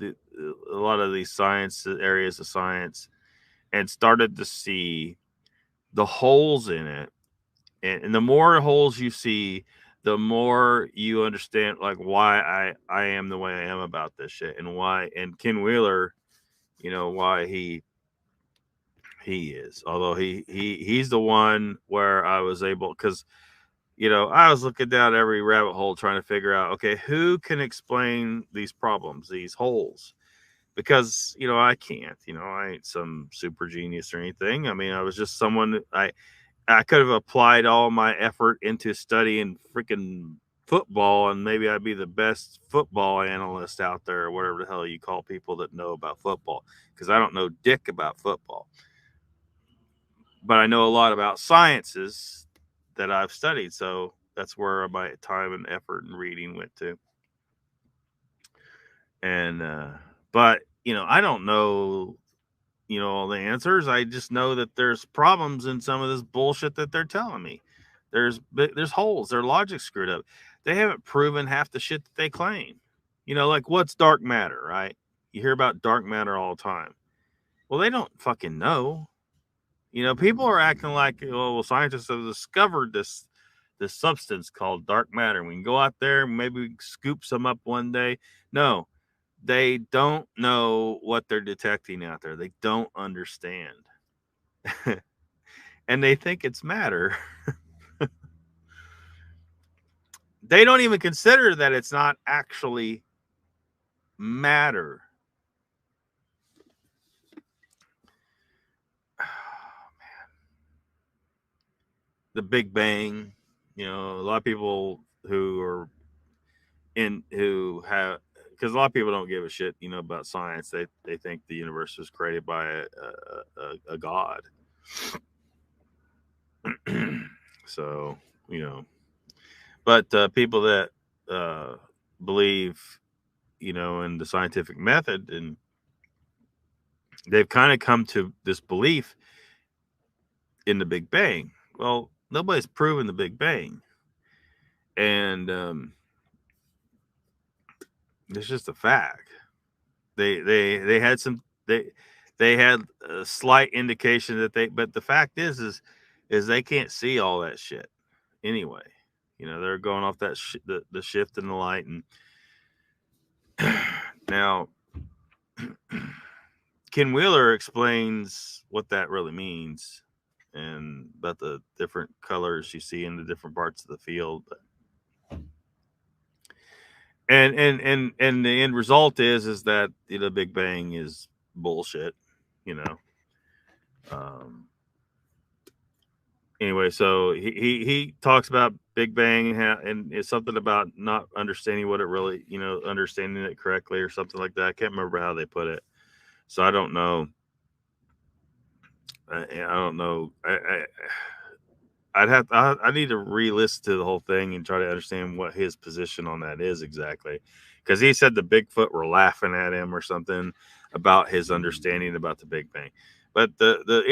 a lot of these science areas of science and started to see the holes in it, and the more holes you see, the more you understand like why I am the way I am about this shit, and why, and Ken Wheeler, why he is, although he's the one where I was able, because I was looking down every rabbit hole trying to figure out, okay, who can explain these problems, these holes, because I can't, I ain't some super genius or anything. I mean, I was just someone, I could have applied all my effort into studying freaking football, and maybe I'd be the best football analyst out there, or whatever the hell you call people that know about football, because I don't know dick about football, but I know a lot about sciences that I've studied. So that's where my time and effort and reading went to. And but I don't know all the answers. I just know that there's problems in some of this bullshit that they're telling me. There's holes. Their logic screwed up. They haven't proven half the shit that they claim. Like what's dark matter, right? You hear about dark matter all the time. Well, they don't fucking know. People are acting like, well, scientists have discovered this substance called dark matter. We can go out there and maybe scoop some up one day. No, they don't know what they're detecting out there. They don't understand. And they think it's matter. They don't even consider that it's not actually matter. Oh, man. The Big Bang, a lot of people who have, because a lot of people don't give a shit, about science. They think the universe was created by a god. So, but people that believe, in the scientific method, and they've kind of come to this belief in the Big Bang. Well, nobody's proven the Big Bang, and it's just a fact. They had some they had a slight indication that but the fact is they can't see all that shit anyway. They're going off that the shift in the light, and now Ken Wheeler explains what that really means and about the different colors you see in the different parts of the field. But and the end result is that the Big Bang is bullshit, you know. Um, anyway, so he talks about Big Bang and it's something about not understanding what it really, understanding it correctly or something like that. I can't remember how they put it, so I don't know. I don't know. I need to re-listen to the whole thing and try to understand what his position on that is exactly, because he said the Bigfoot were laughing at him or something about his understanding about the Big Bang. But the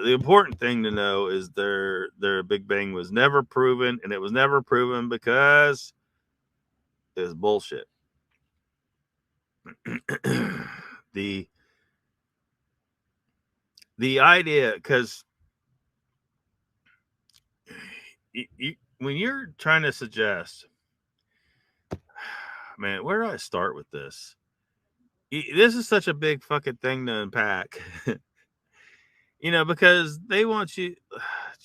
important thing to know is their Big Bang was never proven, and it was never proven because it was bullshit. the idea, because when you're trying to suggest, man, where do I start with this? This is such a big fucking thing to unpack. Because they want you,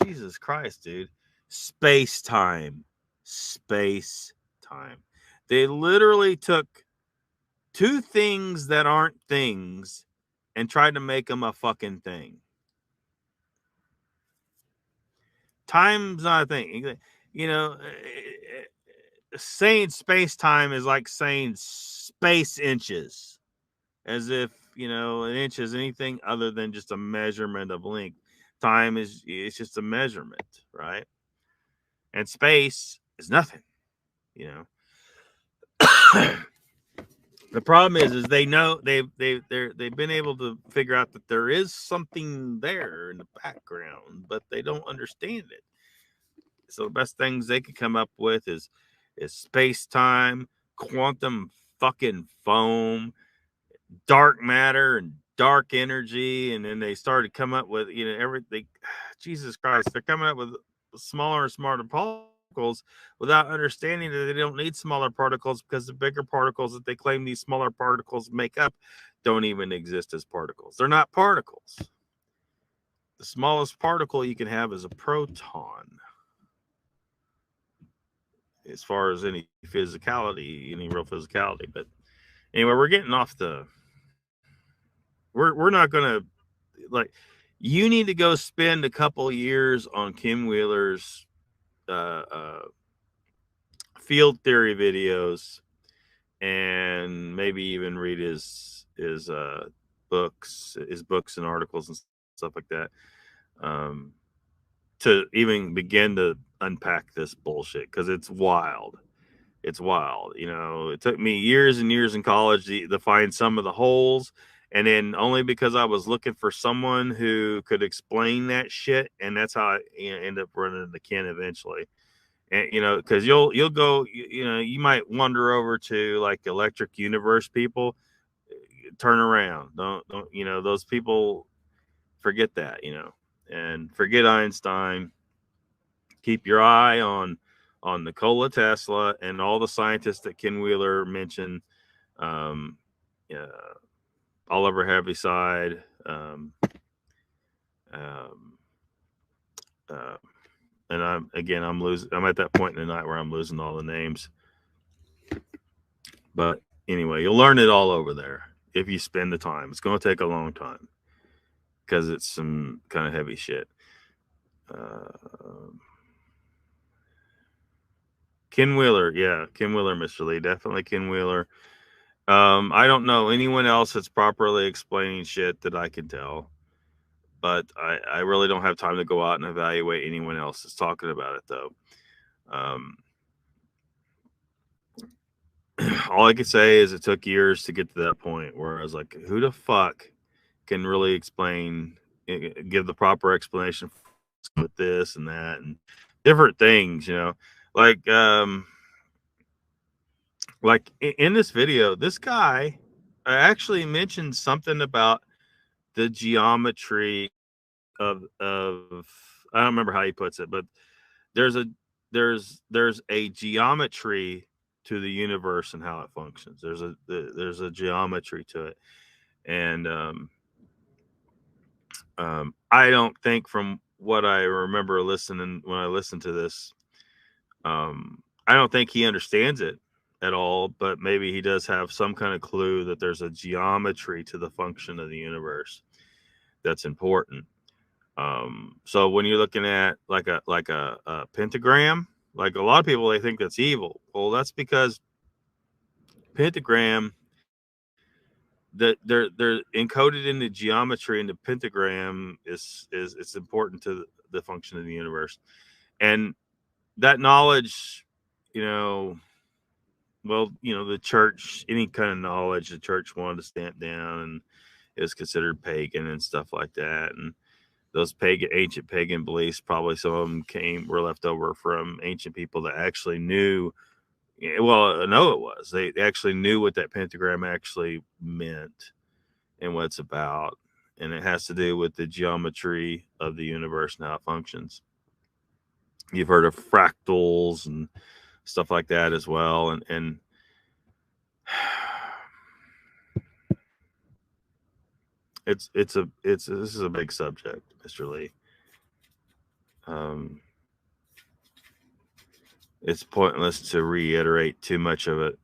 Jesus Christ, dude. Space time. They literally took two things that aren't things and tried to make them a fucking thing. Time's not a thing. Saying space time is like saying space inches, as if an inch is anything other than just a measurement of length. Time it's just a measurement, right? And space is nothing. The problem is they know they've been able to figure out that there is something there in the background, but they don't understand it. So the best things they could come up with is space time, quantum fucking foam, dark matter, and dark energy. And then they started to come up with everything. Jesus Christ, they're coming up with smaller and smarter particles without understanding that they don't need smaller particles, because the bigger particles that they claim these smaller particles make up don't even exist as particles. They're not particles. The smallest particle you can have is a proton, as far as any physicality, any real physicality. But anyway, we're getting off the. We're not gonna, like. You need to go spend a couple years on Kim Wheeler's field theory videos, and maybe even read his books and articles and stuff like that, to even begin to unpack this bullshit, because it's wild. It's wild. It took me years and years in college to find some of the holes, and then only because I was looking for someone who could explain that shit, and that's how I end up running into Ken eventually. And because you'll go, you might wander over to like Electric Universe people. Turn around. Don't those people, forget that, and forget Einstein. Keep your eye on Nikola Tesla and all the scientists that Ken Wheeler mentioned. um uh, Oliver Heaviside, um and I'm at that point in the night where I'm losing all the names. But anyway, you'll learn it all over there if you spend the time. It's going to take a long time because it's some kind of heavy shit. Ken Wheeler, yeah, Ken Wheeler, Mr. Lee, definitely Ken Wheeler. I don't know anyone else that's properly explaining shit that I can tell, but I really don't have time to go out and evaluate anyone else that's talking about it, though. All I could say is it took years to get to that point where I was like, who the fuck can really give the proper explanation with this and that and different things, like in this video, this guy actually mentioned something about the geometry of I don't remember how he puts it, but there's a geometry to the universe and how it functions. There's a geometry to it, and I don't think, from what I remember listening when I listened to this, I don't think he understands it. at all, but maybe he does have some kind of clue that there's a geometry to the function of the universe that's important. So when you're looking at like a pentagram, like a lot of people, they think that's evil. Well, that's because pentagram, that they're encoded in the geometry, and the pentagram is it's important to the function of the universe. And that knowledge, you know, well, you know, the church, any kind of knowledge the church wanted to stamp down, and it was considered pagan and stuff like that. And those ancient pagan beliefs, probably some of them were left over from ancient people that actually knew. Well, I know it was. They actually knew what that pentagram actually meant and what it's about. And it has to do with the geometry of the universe and how it functions. You've heard of fractals and stuff like that as well. And this is a big subject, Mr. Lee. It's pointless to reiterate too much of it.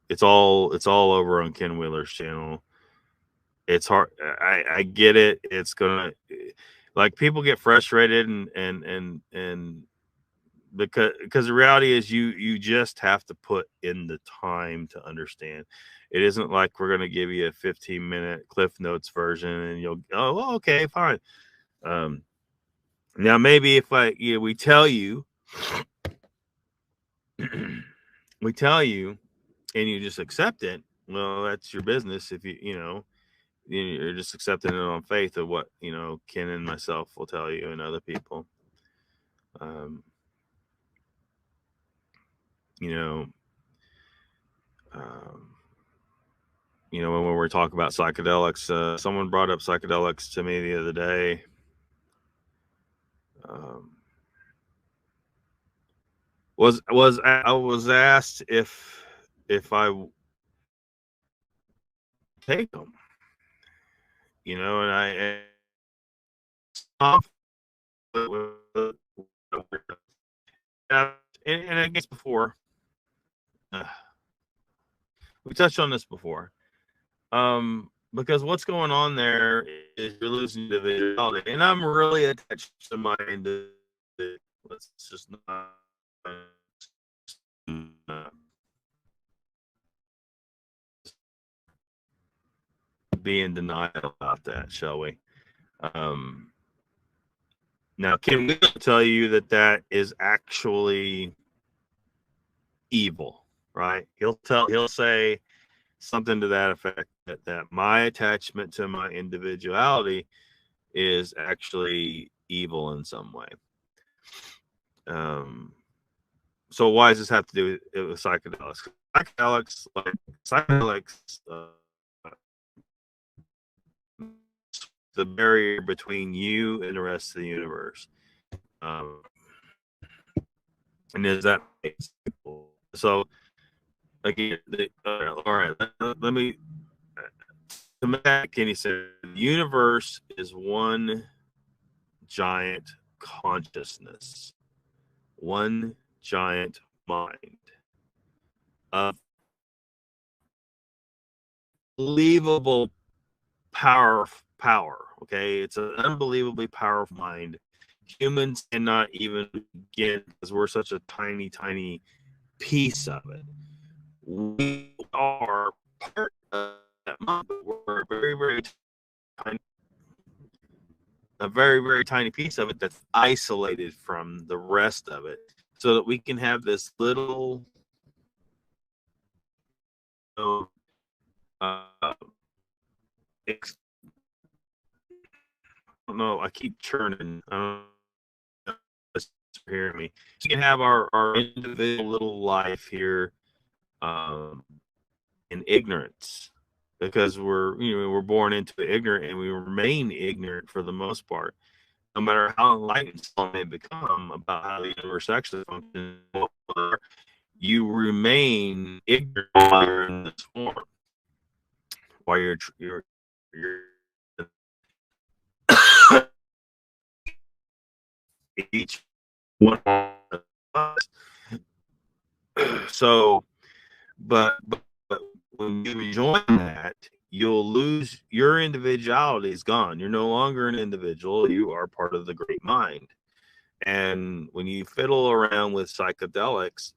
It's all over on Ken Wheeler's channel. It's hard. I get it. It's gonna, like, people get frustrated and because the reality is you just have to put in the time to understand. It isn't like we're gonna give you a 15-minute Cliff Notes version and you'll well, okay, fine. Now maybe if we tell you we tell you and you just accept it, well, that's your business. If you're just accepting it on faith of what Ken and myself will tell you and other people. you know um, when we're talking about psychedelics, someone brought up psychedelics to me the other day. I was asked if I take them, and and I guess before we touched on this before, because what's going on there is you're losing individuality, and I'm really attached to my individuality. Let's just not be in denial about that, shall we? Now, can we tell you that is actually evil, right? He'll say something to that effect, that my attachment to my individuality is actually evil in some way. So why does this have to do with psychedelics? Psychedelics, the barrier between you and the rest of the universe. And is that so? Again, all right. Let me. Kenny said, the universe is one giant consciousness, one giant mind, unbelievable power. Okay, it's an unbelievably powerful mind. Humans cannot even begin because we're such a tiny piece of it. We are part of that mind, but we're a very tiny piece of it that's isolated from the rest of it, so that we can have this little I keep churning. I don't know if you hear me. So we can have our individual little life here in ignorance, because we're born into ignorant, and we remain ignorant for the most part, no matter how enlightened someone may become about how the universe actually functions. You remain ignorant while you're in this form, while you're each one of us. So, but when you join that, you'll lose your individuality is gone. You're no longer an individual. You are part of the great mind. And when you fiddle around with psychedelics,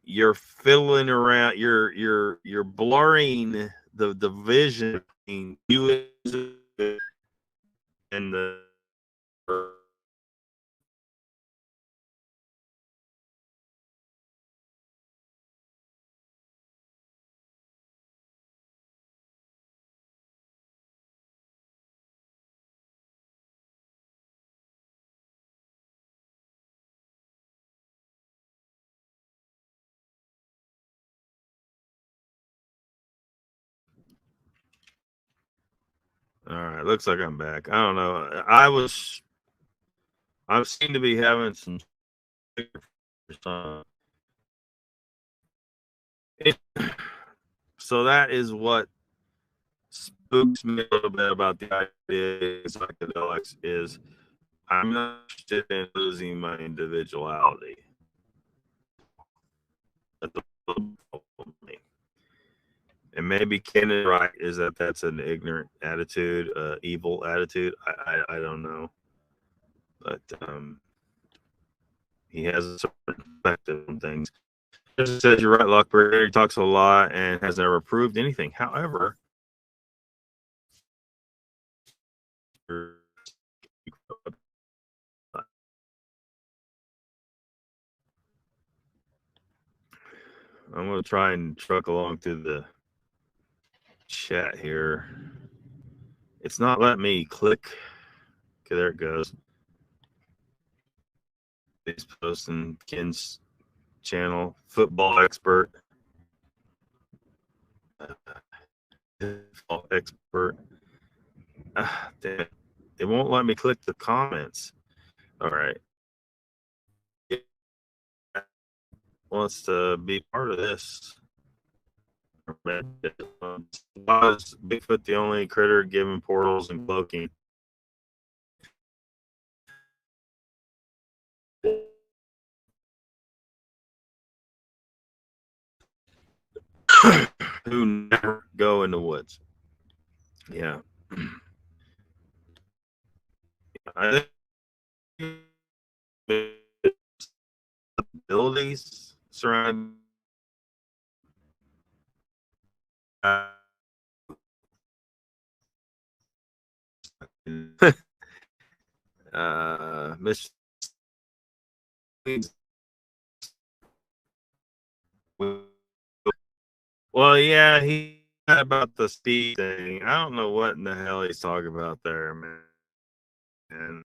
you're fiddling around. You're blurring the vision between you and the. All right, looks like I'm back. I don't know. I seem to be having some. So that is what spooks me a little bit about the idea of psychedelics is I'm not interested in losing my individuality. That's a problem for me. And maybe Ken is right, is that that's an ignorant attitude, evil attitude. I don't know. But he has a certain perspective on things. Just says you're right, Lockbird. He talks a lot and has never proved anything. However, I'm going to try and truck along through the chat here. It's not letting me click. Okay, there it goes. He's posting Ken's channel, football expert. Football expert. Damn it. It won't let me click the comments. All right. It wants to be part of this. Why is Bigfoot the only critter given portals and cloaking? Who never go in the woods? Yeah. I think abilities surrounding Miss. Well, yeah, he about the speed thing. I don't know what in the hell he's talking about there, man. And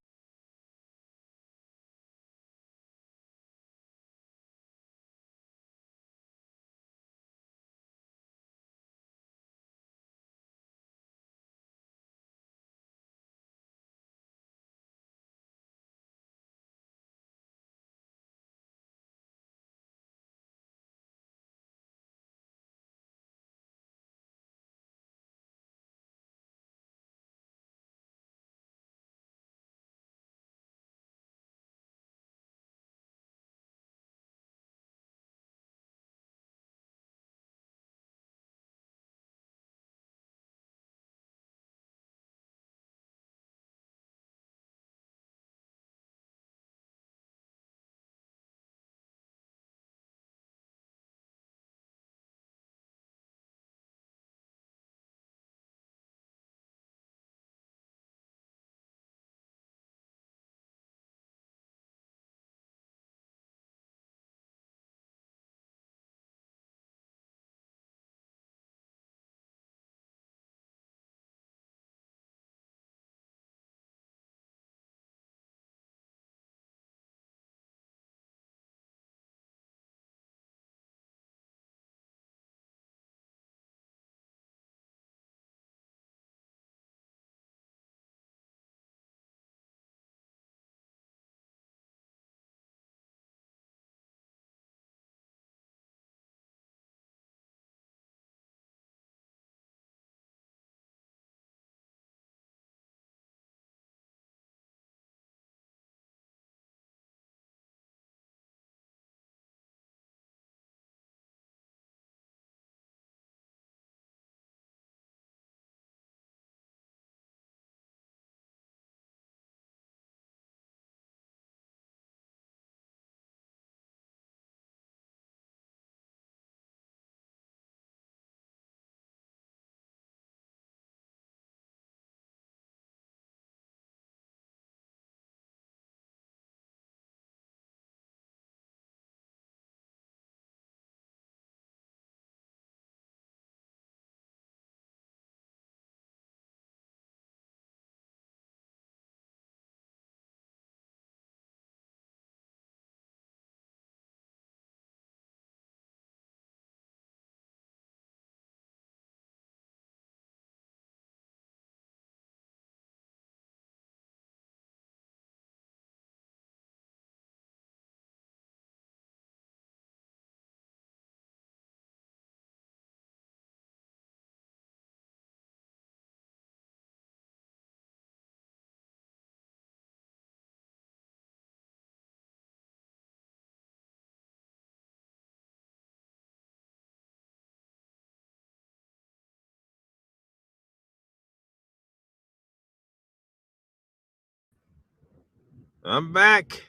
I'm back.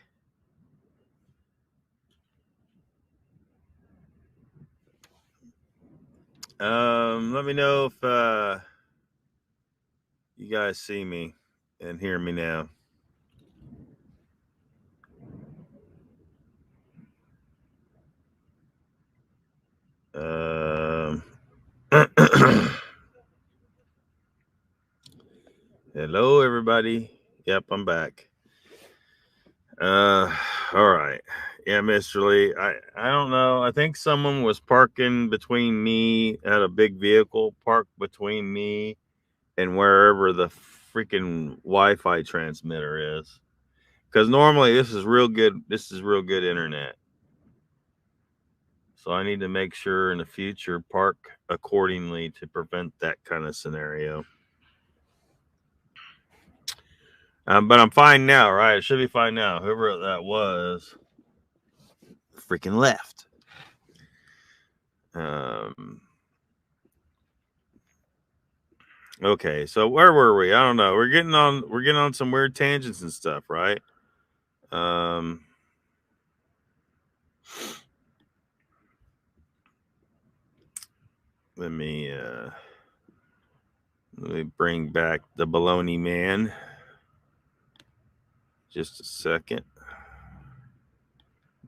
Let me know if you guys see me and hear me now. Hello, everybody. Yep, I'm back. All right. Yeah, Mr. Lee. I don't know. I think someone was parking between me at a big vehicle parked between me and wherever the freaking Wi-Fi transmitter is. Because normally this is real good. This is real good internet. So I need to make sure in the future park accordingly to prevent that kind of scenario. But I'm fine now, right? It should be fine now. Whoever that was, freaking left. Okay, so where were we? I don't know. We're getting on some weird tangents and stuff, right? Let me bring back the Bologna man. Just a second.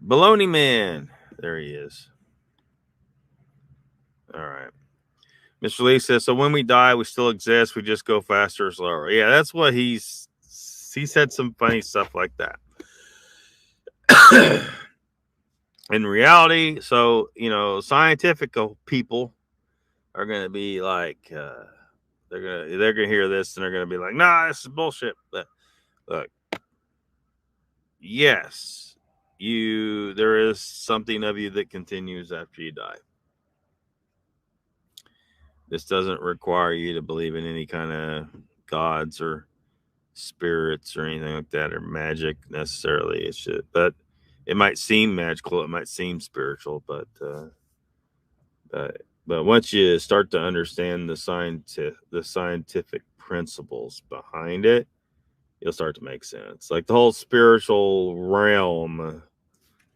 Bologna man. There he is. All right. Mr. Lee says, so when we die, we still exist. We just go faster or slower. Yeah, that's what he said some funny stuff like that. In reality, so, scientific people are going to be like, they're going to hear this and they're going to be like, nah, this is bullshit. But look, yes, there is something of you that continues after you die. This doesn't require you to believe in any kind of gods or spirits or anything like that, or magic necessarily. It's just, but it might seem magical, it might seem spiritual, but once you start to understand the scientific principles behind it, you'll start to make sense. Like the whole spiritual realm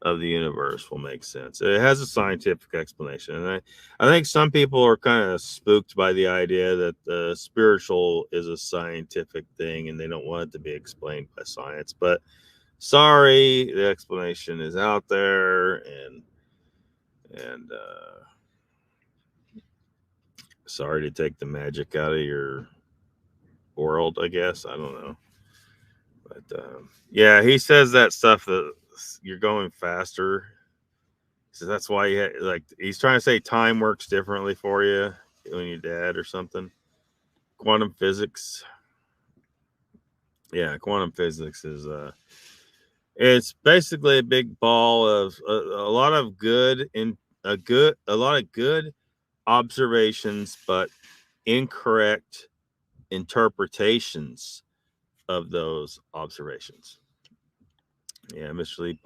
of the universe will make sense. It has a scientific explanation. And I think some people are kind of spooked by the idea that the spiritual is a scientific thing and they don't want it to be explained by science. But sorry, the explanation is out there, and sorry to take the magic out of your world, I guess. I don't know. But yeah, he says that stuff that you're going faster. So that's why he's trying to say time works differently for you when you're dead or something. Quantum physics. Yeah, quantum physics is it's basically a big ball of a lot of good observations, but incorrect interpretations of those observations. Yeah, Mr. Lee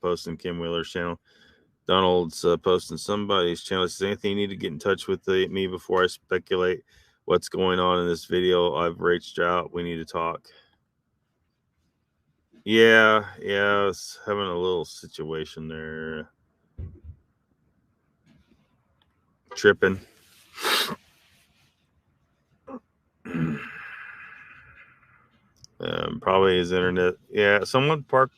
posting Kim Wheeler's channel. Donald's posting somebody's channel. Says, anything you need to get in touch with me before I speculate what's going on in this video? I've reached out. We need to talk. Yeah, I was having a little situation there. Tripping. Probably his internet. Yeah, someone parked.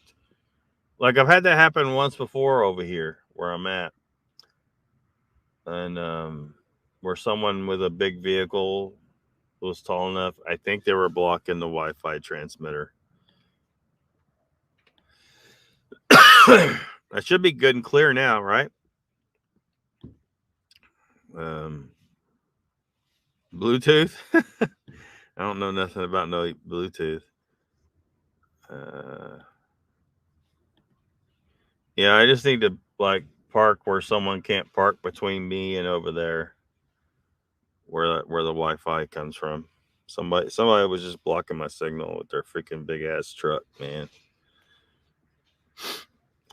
Like I've had that happen once before over here where I'm at. And where someone with a big vehicle was tall enough, I think they were blocking the Wi-Fi transmitter. That should be good and clear now, right? Bluetooth. I don't know nothing about no Bluetooth. Yeah, I just need to like park where someone can't park between me and over there, where the Wi-Fi comes from. Somebody was just blocking my signal with their freaking big ass truck, man.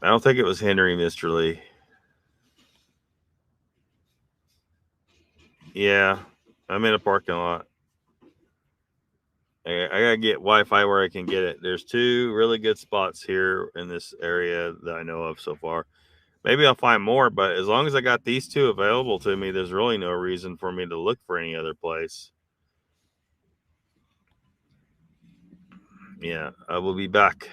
I don't think it was hindering Mr. Lee. Yeah, I'm in a parking lot. I gotta get Wi-Fi where I can get it. There's 2 really good spots here in this area that I know of so far. Maybe I'll find more, but as long as I got these 2 available to me, there's really no reason for me to look for any other place. Yeah, I will be back.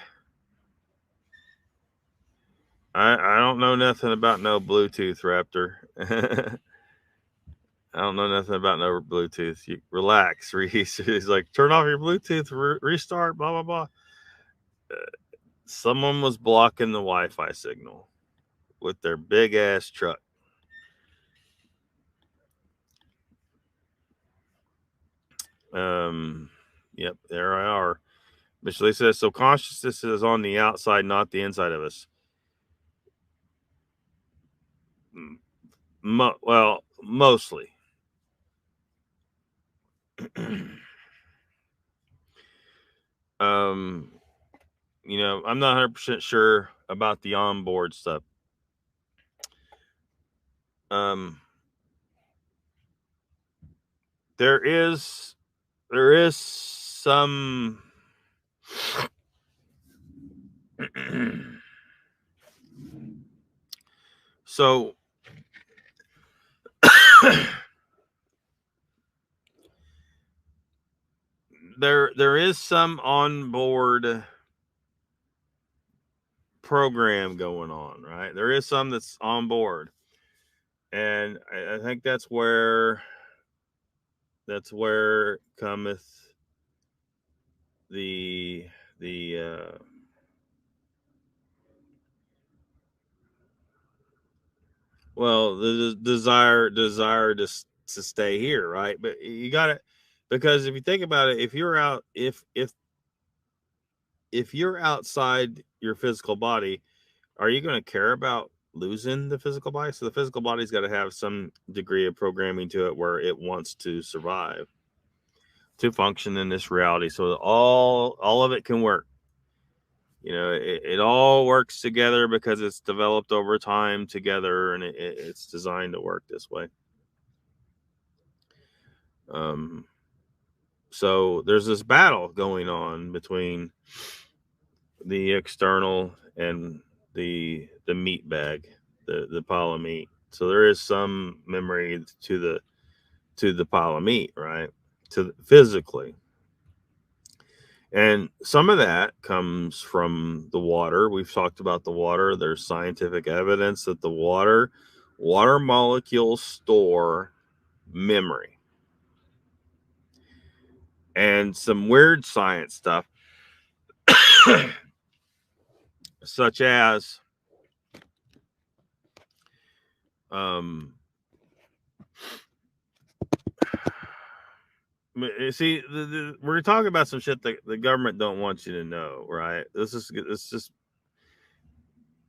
I don't know nothing about no Bluetooth, Raptor. I don't know nothing about no Bluetooth. You relax, Reese. He's like, turn off your Bluetooth, restart, blah, blah, blah. Someone was blocking the Wi-Fi signal with their big ass truck. Yep, there I are. Miss Lee says, so consciousness is on the outside, not the inside of us. Well, mostly. You know, I'm not 100% sure about the onboard stuff. There is some so there is some onboard program going on, right? There is some that's on board, and I think that's where cometh the well, the desire to stay here, right? But you got it, because if you think about it, if you're out, if you're outside your physical body, are you going to care about losing the physical body? So the physical body's got to have some degree of programming to it where it wants to survive, to function in this reality, so that all of it can work. You know, it all works together because it's developed over time together, and it's designed to work this way. So there's this battle going on between the external and the meat bag, the pile of meat. So there is some memory to the pile of meat, right? To physically. And some of that comes from the water. We've talked about the water. There's scientific evidence that the water molecules store memory. And some weird science stuff, such as see, we're talking about some shit that the government don't want you to know, right? This is just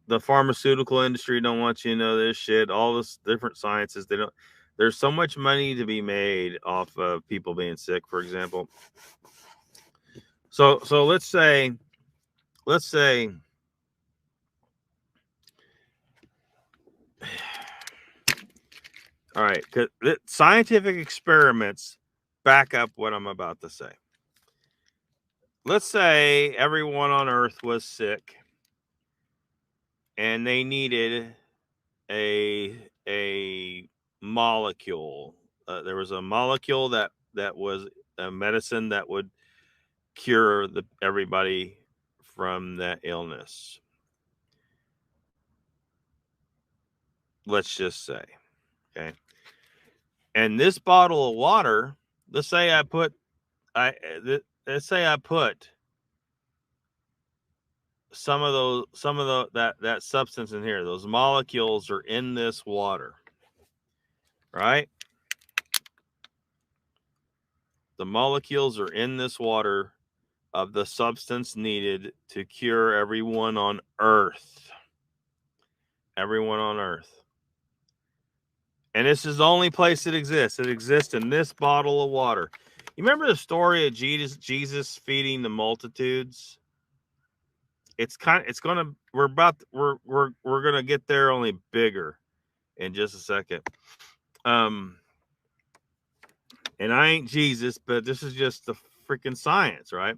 the pharmaceutical industry don't want you to know this shit. All this different sciences, they don't. There's so much money to be made off of people being sick, for example. So let's say, all right, because scientific experiments back up what I'm about to say. Let's say everyone on Earth was sick, and they needed a molecule. There was a molecule that was a medicine that would cure everybody from that illness. Let's just say, okay. And this bottle of water, let's say I put some of that substance in here. Those molecules are in this water, right? The molecules are in this water of the substance needed to cure everyone on Earth. Everyone on Earth. And this is the only place it exists. It exists in this bottle of water. You remember the story of Jesus feeding the multitudes? We're gonna get there, only bigger in just a second. And I ain't Jesus, but this is just the freaking science, right?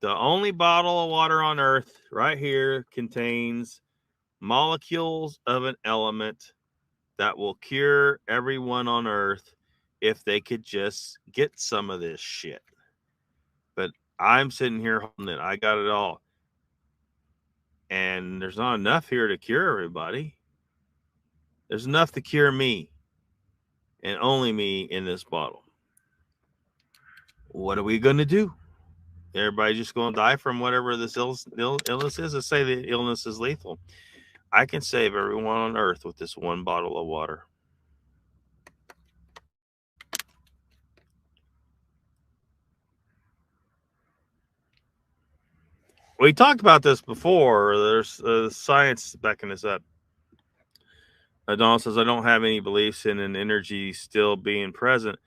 The only bottle of water on Earth right here contains molecules of an element that will cure everyone on Earth if they could just get some of this shit. But I'm sitting here holding it. I got it all. And there's not enough here to cure everybody. There's enough to cure me and only me in this bottle. What are we going to do? Everybody just going to die from whatever this illness is? Let's say the illness is lethal. I can save everyone on Earth with this one bottle of water. We talked about this before. There's science backing this up. Donald says, I don't have any beliefs in an energy still being present.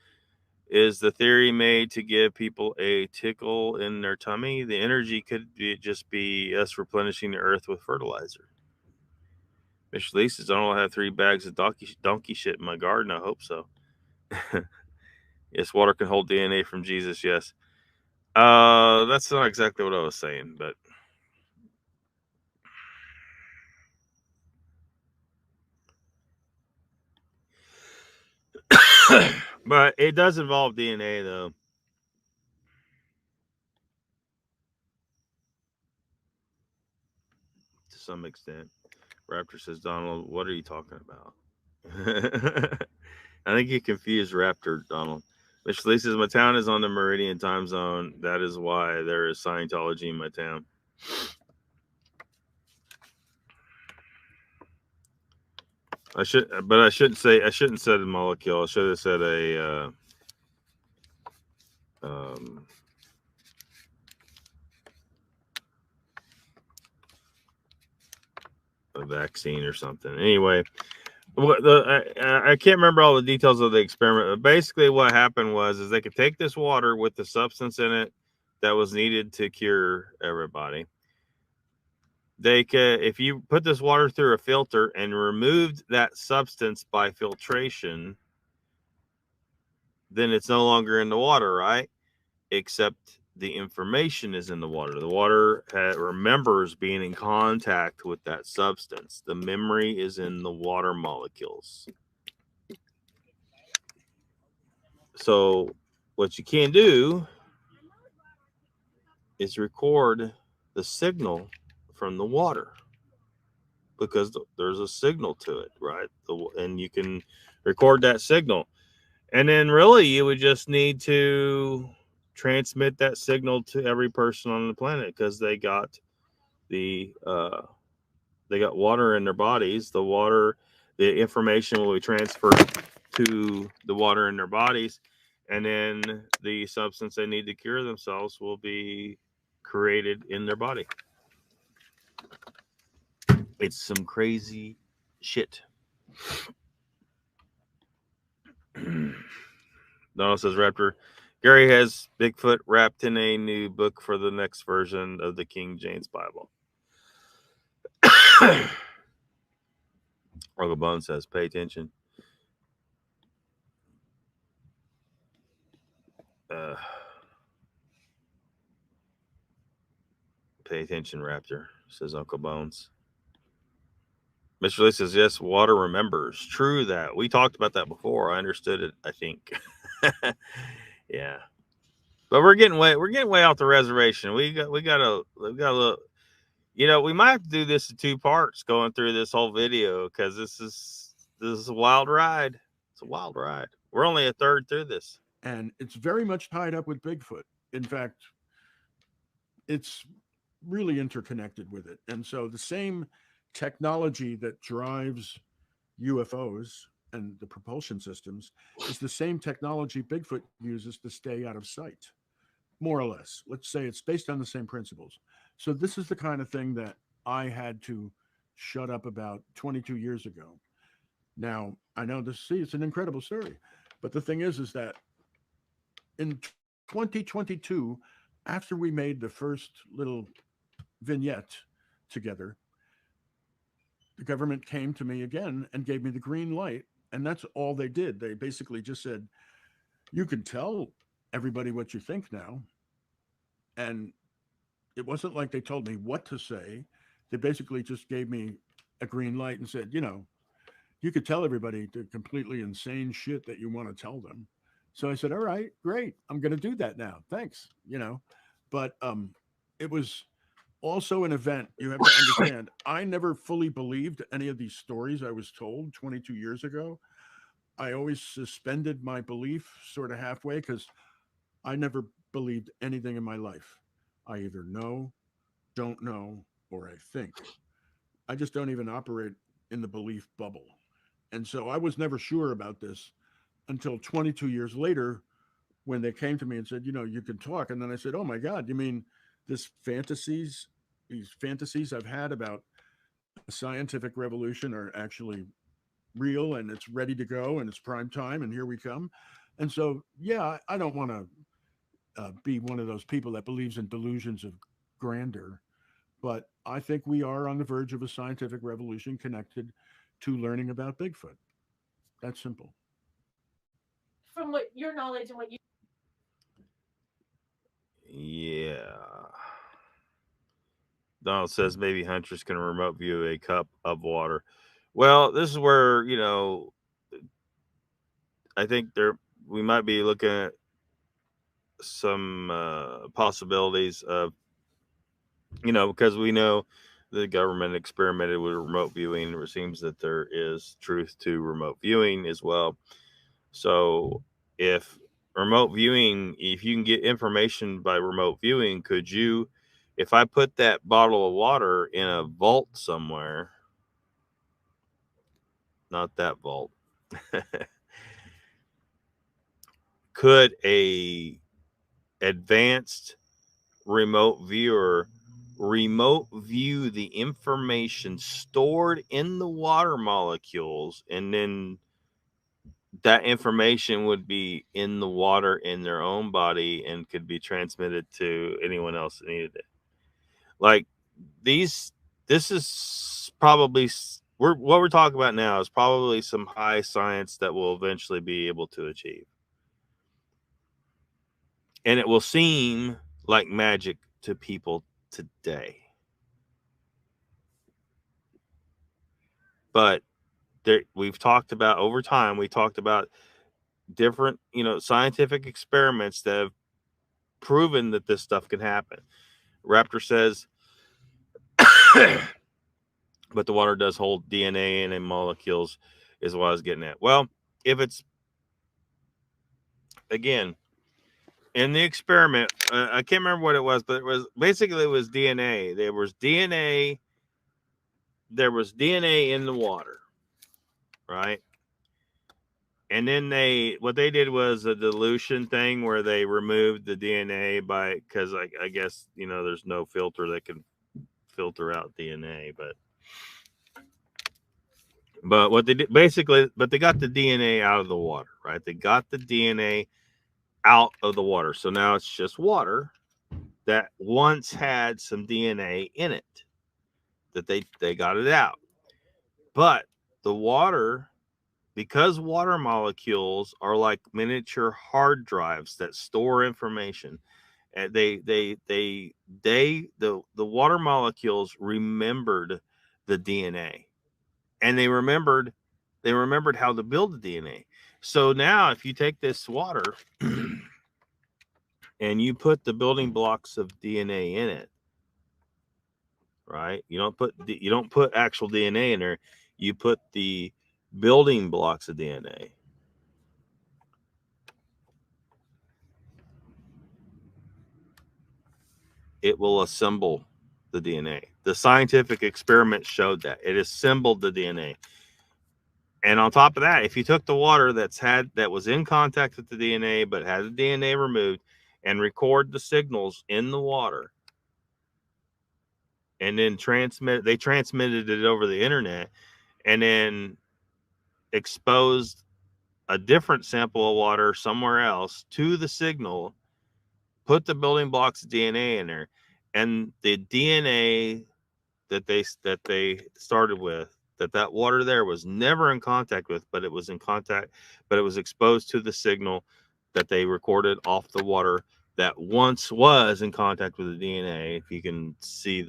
Is the theory made to give people a tickle in their tummy? The energy could just be us replenishing the earth with fertilizer. Mr. Lee says, I don't have 3 bags of donkey shit in my garden. I hope so. Yes, water can hold DNA from Jesus. Yes. That's not exactly what I was saying, but but it does involve DNA though. To some extent. Raptor says, Donald, what are you talking about? I think you confused Raptor, Donald. Mr. Lee says, my town is on the Meridian time zone. That is why there is Scientology in my town. I shouldn't say a molecule. I should have said a vaccine or something. Anyway, I can't remember all the details of the experiment. But basically, what happened was they could take this water with the substance in it that was needed to cure everybody. They could, if you put this water through a filter and removed that substance by filtration, then it's no longer in the water, right? Except the information is in the water. The water remembers being in contact with that substance. The memory is in the water molecules. So what you can do is record the signal from the water because there's a signal to it, right? And you can record that signal. And then really you would just need to transmit that signal to every person on the planet because they got water in their bodies. The information will be transferred to the water in their bodies, and then the substance they need to cure themselves will be created in their body. It's some crazy shit. Donald says, Raptor, Gary has Bigfoot wrapped in a new book for the next version of the King James Bible. Uncle Bone says, pay attention. Pay attention, Raptor, says Uncle Bones. Mr. Lee says, yes, water remembers. True that. We talked about that before. I understood it, I think. Yeah. But we're getting way off the reservation. We got a little, we might have to do this in 2 parts going through this whole video because this is a wild ride. It's a wild ride. We're only a third through this. And it's very much tied up with Bigfoot. In fact, it's really interconnected with it. And so the same technology that drives UFOs and the propulsion systems is the same technology Bigfoot uses to stay out of sight, more or less. Let's say it's based on the same principles. So this is the kind of thing that I had to shut up about 22 years ago. Now, I know it's an incredible story, but the thing is that in 2022, after we made the first little vignette together, the government came to me again and gave me the green light. And that's all they did. They basically just said, you can tell everybody what you think now. And it wasn't like they told me what to say. They basically just gave me a green light and said, you could tell everybody the completely insane shit that you want to tell them. So I said, all right, great. I'm going to do that now. Thanks. But it was also an event. You have to understand, I never fully believed any of these stories I was told 22 years ago. I always suspended my belief sort of halfway because I never believed anything in my life. I either know, don't know, or I think. I just don't even operate in the belief bubble. And so I was never sure about this until 22 years later when they came to me and said, you can talk. And then I said, oh my God, you mean these fantasies I've had about a scientific revolution are actually real and it's ready to go and it's prime time and here we come. And so, yeah, I don't want to be one of those people that believes in delusions of grandeur, but I think we are on the verge of a scientific revolution connected to learning about Bigfoot. That's simple. From what your knowledge and what you Yeah. Donald says maybe hunters can remote view a cup of water. Well, this is where, I think we might be looking at some possibilities of, because we know the government experimented with remote viewing. It seems that there is truth to remote viewing as well. So if if you can get information by remote viewing, if I put that bottle of water in a vault somewhere, not that vault, could a advanced remote viewer remote view the information stored in the water molecules, and then that information would be in the water in their own body and could be transmitted to anyone else that needed it? Like this is probably what we're talking about now is probably some high science that will eventually be able to achieve. And it will seem like magic to people today. But we've talked about over time, we talked about different, scientific experiments that have proven that this stuff can happen. Raptor says, but the water does hold DNA and molecules, is what I was getting at. Well, if it's, again, in the experiment, I can't remember what it was, but it was DNA. There was DNA in the water, right? And then what they did was a dilution thing where they removed the DNA because I guess, there's no filter that can filter out DNA, but what they did but they got the DNA out of the water, right? They got the DNA out of the water. So now it's just water that once had some DNA in it, that they got it out. But the water, because water molecules are like miniature hard drives that store information, and the water molecules remembered the DNA, and they remembered how to build the DNA. So now if you take this water and you put the building blocks of DNA in it, right? You don't put actual DNA in there. You put the building blocks of DNA. It will assemble the DNA. The scientific experiment showed that it assembled the DNA. And on top of that, if you took the water that was in contact with the DNA but had the DNA removed and record the signals in the water, and then they transmitted it over the internet, and then exposed a different sample of water somewhere else to the signal, put the building blocks of DNA in there, and the DNA that they started with, that water there was never in contact with, but it was exposed to the signal, that they recorded off the water that once was in contact with the DNA. If you can see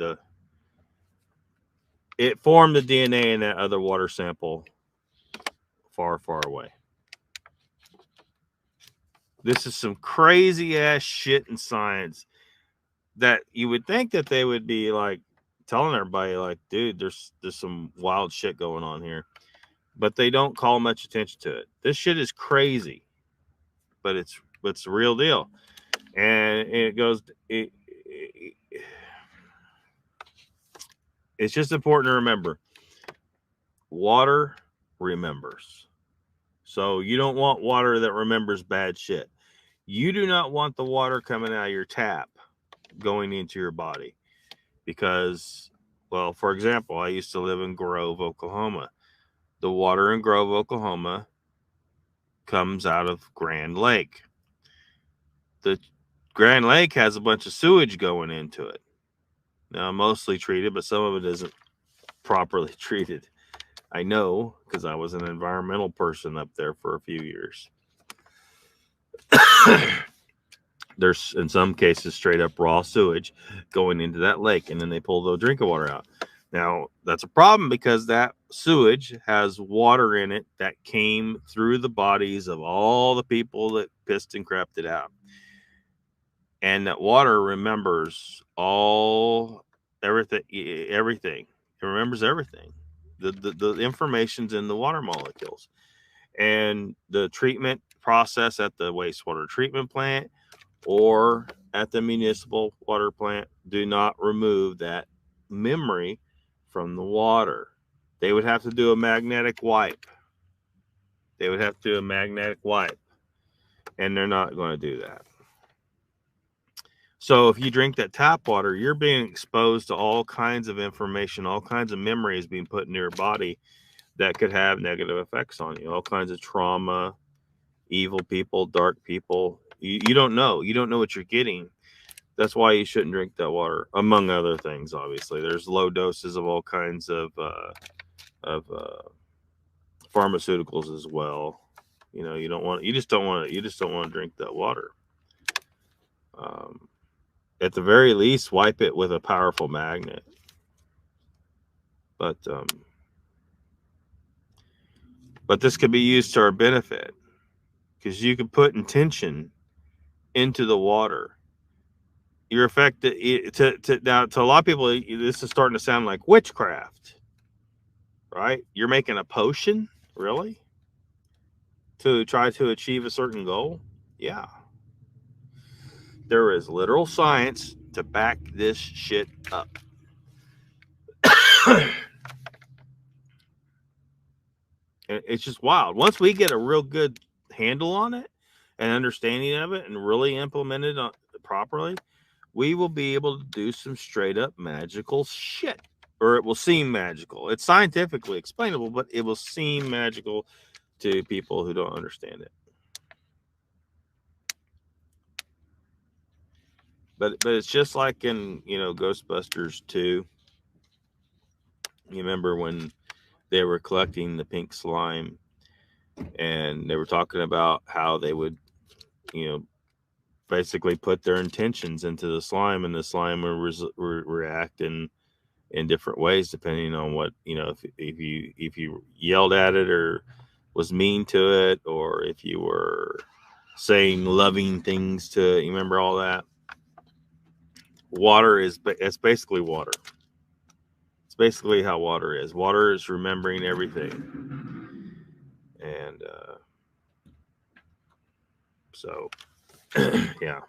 it formed the DNA in that other water sample far, far away. This is some crazy ass shit in science that you would think that they would be like telling everybody, like, dude, there's some wild shit going on here, but they don't call much attention to it. This shit is crazy, but it's the real deal. And it goes, it's just important to remember, water remembers. So you don't want water that remembers bad shit. You do not want the water coming out of your tap going into your body, because, well, for example, I used to live in Grove, Oklahoma. The water in Grove, Oklahoma comes out of Grand Lake. The Grand Lake has a bunch of sewage going into it. Now, mostly treated, but some of it isn't properly treated. I know, because I was an environmental person up there for a few years. There's, in some cases, straight up raw sewage going into that lake, and then they pull the drinking water out. Now, that's a problem because that sewage has water in it that came through the bodies of all the people that pissed and crapped it out. And that water remembers everything. It remembers everything. The information's in the water molecules. And the treatment process at the wastewater treatment plant or at the municipal water plant do not remove that memory from the water. They would have to do a magnetic wipe. And they're not going to do that. So if you drink that tap water, you're being exposed to all kinds of information, all kinds of memories being put into your body that could have negative effects on you. All kinds of trauma, evil people, dark people. You don't know. You don't know what you're getting. That's why you shouldn't drink that water, among other things. Obviously, there's low doses of all kinds of pharmaceuticals as well. You know, you just don't want to drink that water. At the very least, wipe it with a powerful magnet. But this could be used to our benefit, because you can put intention into the water. You're affected now. To a lot of people, this is starting to sound like witchcraft, right? You're making a potion, really, to try to achieve a certain goal. Yeah, there is literal science to back this shit up. It's just wild. Once we get a real good handle on it and understanding of it and really implement it properly, we will be able to do some straight up magical shit. Or it will seem magical. It's scientifically explainable, but it will seem magical to people who don't understand it. But it's just like in, Ghostbusters 2. You remember when they were collecting the pink slime and they were talking about how they would, basically put their intentions into the slime, and the slime would react in different ways depending on what, if you yelled at it or was mean to it, or if you were saying loving things to it. You remember all that? It's basically water. It's basically how water is. Water is remembering everything. And so, yeah.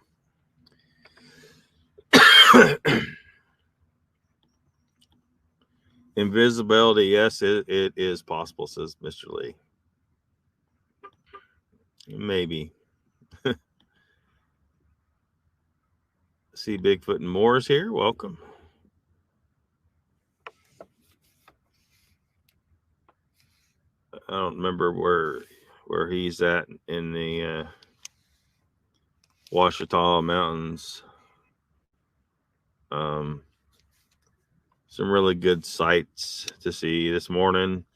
Invisibility, yes, it is possible, says Mr. Lee. Maybe. See Bigfoot and Moore's here. Welcome. I don't remember where he's at in the Ouachita Mountains. Some really good sights to see this morning.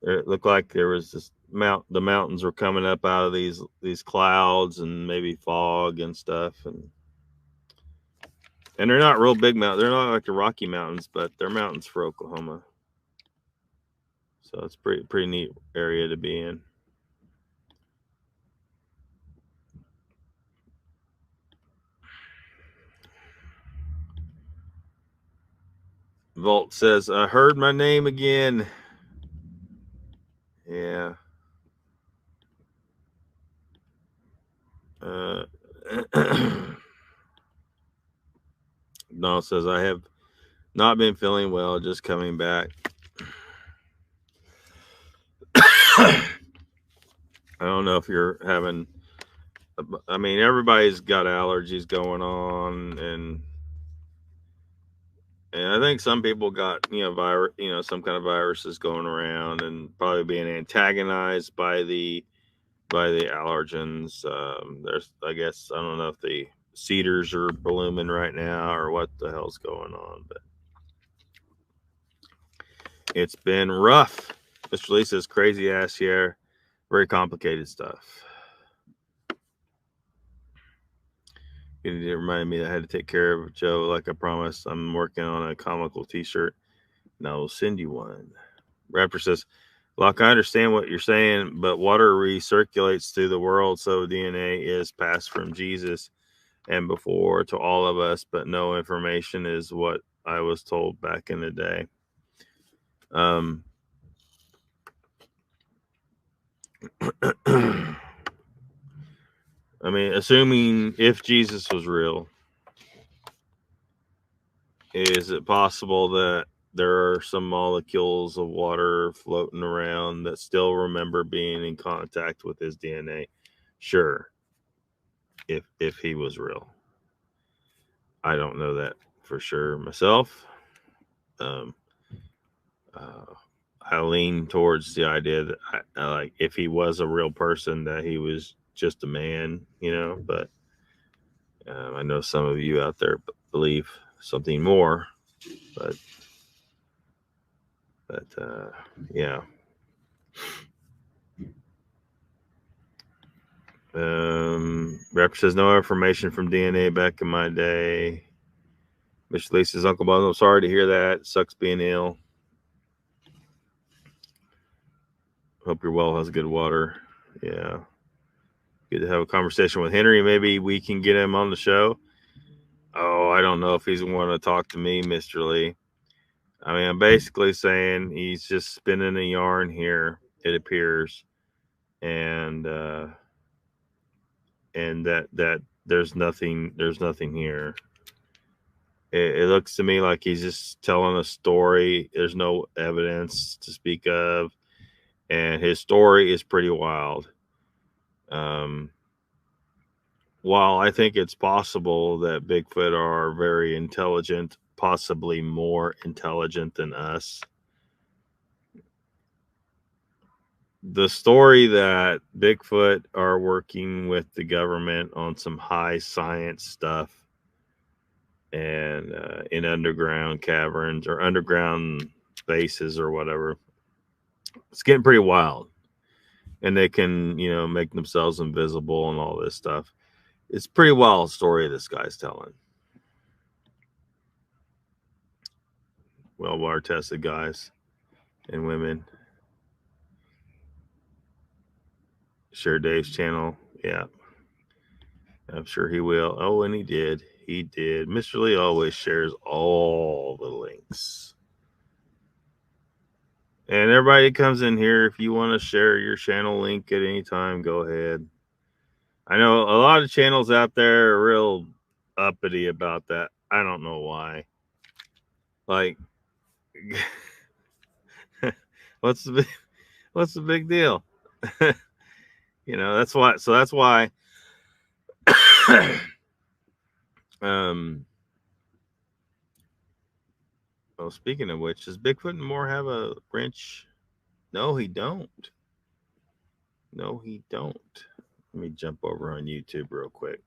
It looked like there was the mountains were coming up out of these clouds and maybe fog and stuff, and they're not real big mountains. They're not like the Rocky Mountains, but they're mountains for Oklahoma. So it's pretty neat area to be in. Volt says, I heard my name again. Yeah. No, says, I have not been feeling well, just coming back. I don't know if you're having, I mean, everybody's got allergies going on, and I think some people got, virus, some kind of viruses going around, and probably being antagonized by the allergens. There's, I guess, I don't know if the cedars are blooming right now or what the hell's going on, but it's been rough. Mr. Lee says, crazy ass year, very complicated stuff. It reminded me that I had to take care of Joe, like I promised. I'm working on a comical t-shirt, and I will send you one. Raptor says, Lock, I understand what you're saying, but water recirculates through the world, so DNA is passed from Jesus and before to all of us, but no information is what I was told back in the day. I mean, assuming if Jesus was real, is it possible that there are some molecules of water floating around that still remember being in contact with his DNA? Sure. If he was real. I don't know that for sure myself. I lean towards the idea that I like if he was a real person, that he was just a man, but I know some of you out there believe something more, but yeah. Rep says no information from DNA back in my day. Mr. Lee says, Uncle Bob, I'm sorry to hear that. It sucks being ill. Hope your well has good water. Yeah. Good to have a conversation with Henry. Maybe we can get him on the show. Oh, I don't know if he's want to talk to me, Mr. Lee. I mean, I'm basically saying he's just spinning a yarn here, it appears. And that there's nothing here. It looks to me like he's just telling a story. There's no evidence to speak of, and his story is pretty wild. While I think it's possible that Bigfoot are very intelligent, possibly more intelligent than us, the story that Bigfoot are working with the government on some high science stuff and in underground caverns or underground bases or whatever, it's getting pretty wild. And they can, make themselves invisible and all this stuff. It's a pretty wild story this guy's telling. Well tested guys and women. Share Dave's channel. Yeah. I'm sure he will. Oh, and he did. He did. Mr. Lee always shares all the links. And everybody that comes in here, if you want to share your channel link at any time, go ahead. I know a lot of channels out there are real uppity about that. I don't know why. Like, what's the big deal? That's why. So that's why. Well, speaking of which, does Bigfoot and More have a wrench? No, he don't. No, he don't. Let me jump over on YouTube real quick.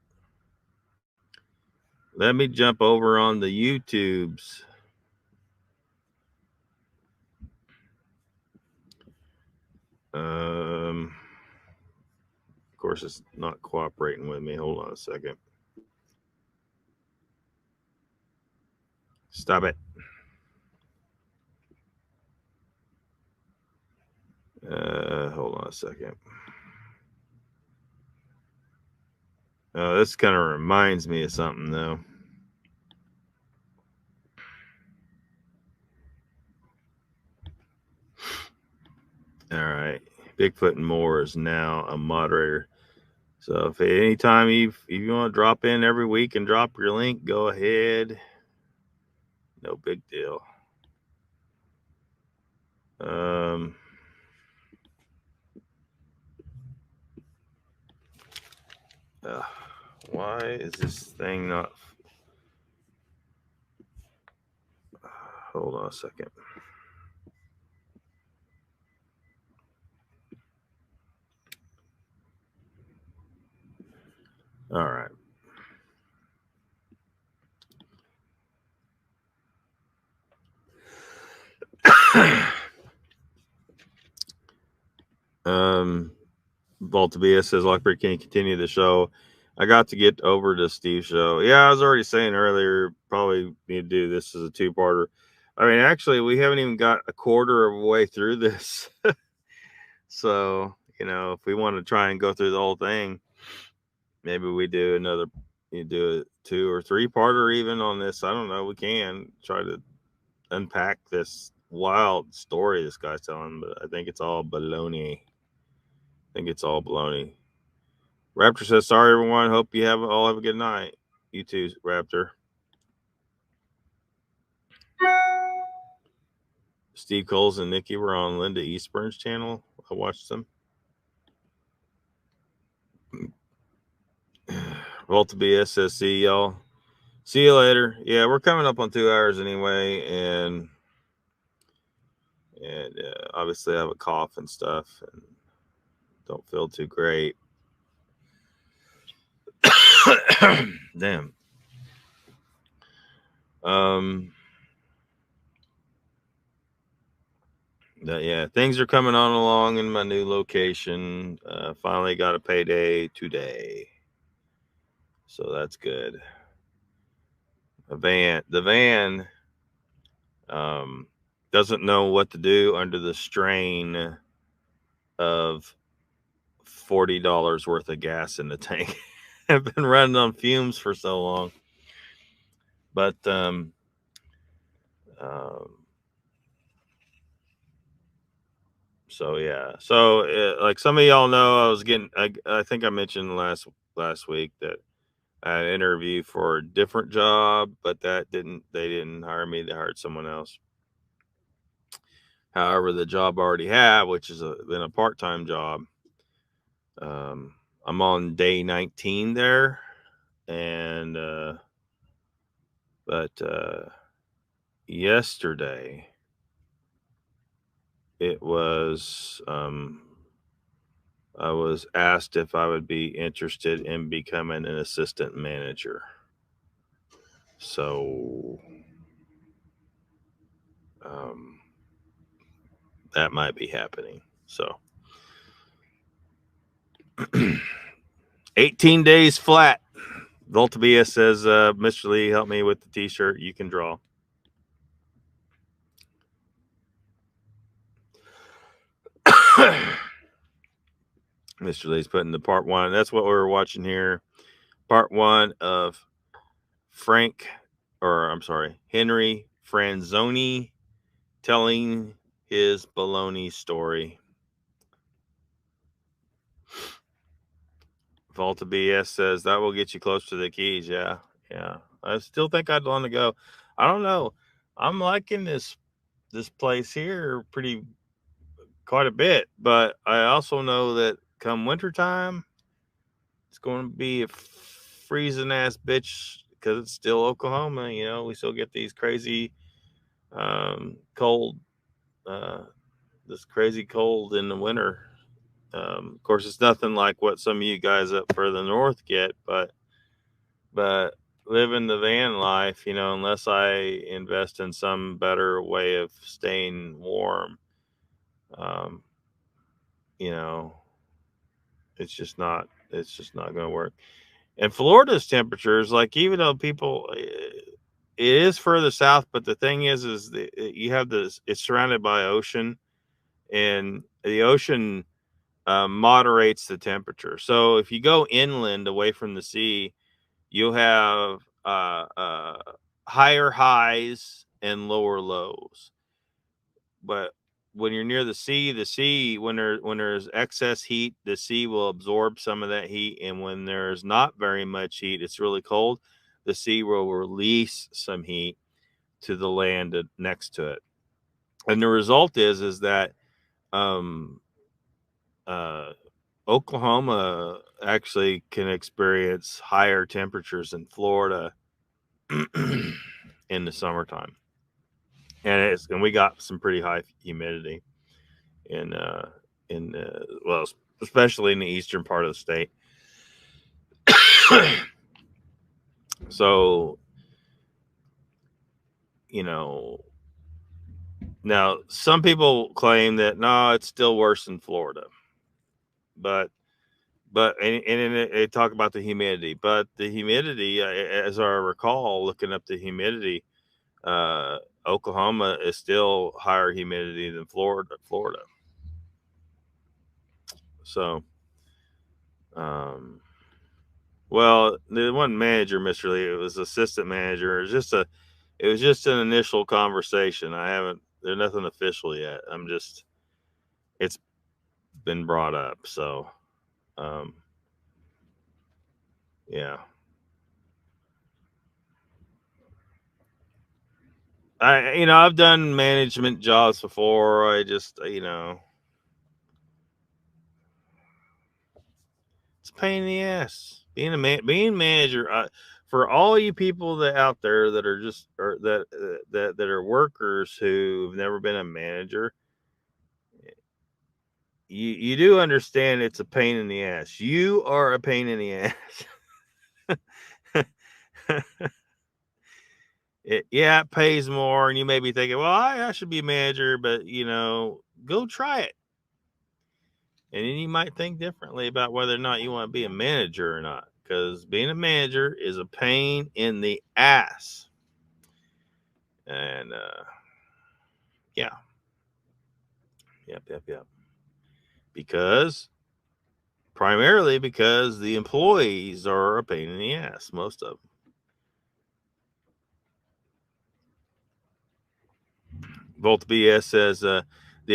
Let me jump over on the YouTubes. Of course, it's not cooperating with me. Hold on a second. Stop it. Hold on a second. This kind of reminds me of something, though. All right. Bigfoot and More is now a moderator. So if at any time if you want to drop in every week and drop your link, go ahead. No big deal. Why is this thing not? Hold on a second. All right. Volta says, Lockbeard, can you continue the show? I got to get over to Steve's show. Yeah, I was already saying earlier, probably need to do this as a two-parter. I mean, actually, we haven't even got a quarter of a way through this. So, if we want to try and go through the whole thing, maybe we do another, you do a 2 or 3-parter even on this. I don't know. We can try to unpack this wild story this guy's telling, but I think it's all baloney. Raptor says, sorry, everyone. Hope you all have a good night. You too, Raptor. Steve Coles and Nikki were on Linda Eastburn's channel. I watched them. Volta BS says, see y'all. See you later. Yeah, we're coming up on 2 hours anyway, and obviously I have a cough and stuff, and don't feel too great. Damn. Yeah, things are coming on along in my new location. Finally got a payday today, so that's good. The van doesn't know what to do under the strain of $40 worth of gas in the tank. I've been running on fumes for so long, but so yeah. So like some of y'all know, I think I mentioned last week that I had an interview for a different job, but they didn't hire me. They hired someone else. However, the job I already have, which is been a part-time job, I'm on day 19 there, and but yesterday it was I was asked if I would be interested in becoming an assistant manager. So that might be happening. So 18 days flat. Volta BS says, Mr. Lee, help me with the t-shirt. You can draw. Mr. Lee's putting the part 1. That's what we were watching here. Part 1 of Henry Franzoni telling his baloney story. Volta BS says that will get you close to the keys. Yeah. I still think I'd want to go. I don't know. I'm liking this place here quite a bit, but I also know that come wintertime, it's going to be a freezing ass bitch because it's still Oklahoma. We still get these crazy cold, this crazy cold in the winter. Of course, it's nothing like what some of you guys up further north get, but living the van life, unless I invest in some better way of staying warm, you know, it's just not going to work. And Florida's temperatures, like, even though people, it is further south, but the thing is you have this, it's surrounded by ocean, and the ocean moderates the temperature. So if you go inland away from the sea, you'll have higher highs and lower lows. But when you're near the sea, when there's excess heat, the sea will absorb some of that heat, and when there's not very much heat, it's really cold, the sea will release some heat to the land next to it. And the result is that Oklahoma actually can experience higher temperatures than Florida in the summertime, and we got some pretty high humidity well, especially in the eastern part of the state. So, you know, now some people claim that no, it's still worse than Florida, but and they talk about the humidity, but the humidity, as I recall, looking up the humidity, Oklahoma is still higher humidity than Florida. So, well, the one manager, Mr. Lee, it was assistant manager. It was just an initial conversation. There's nothing official yet. It's been brought up. So, yeah. I've done management jobs before. It's a pain in the ass being manager. For all you people that out there that are that are workers who've never been a manager, you do understand it's a pain in the ass. You are a pain in the ass. It pays more, and you may be thinking, well, I should be a manager, but go try it. And then you might think differently about whether or not you want to be a manager or not, because being a manager is a pain in the ass. And yeah. Yep. Primarily because the employees are a pain in the ass, most of them. Volt BS says the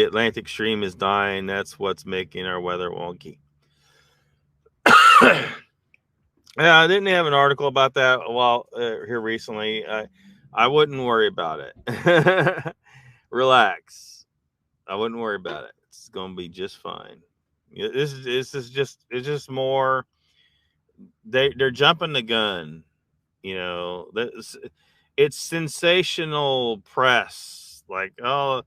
Atlantic stream is dying. That's what's making our weather wonky. Yeah, I didn't have an article about that here recently. I wouldn't worry about it. Relax. I wouldn't worry about it. It's going to be just fine. It's just more. They're jumping the gun. It's sensational press. Like, oh,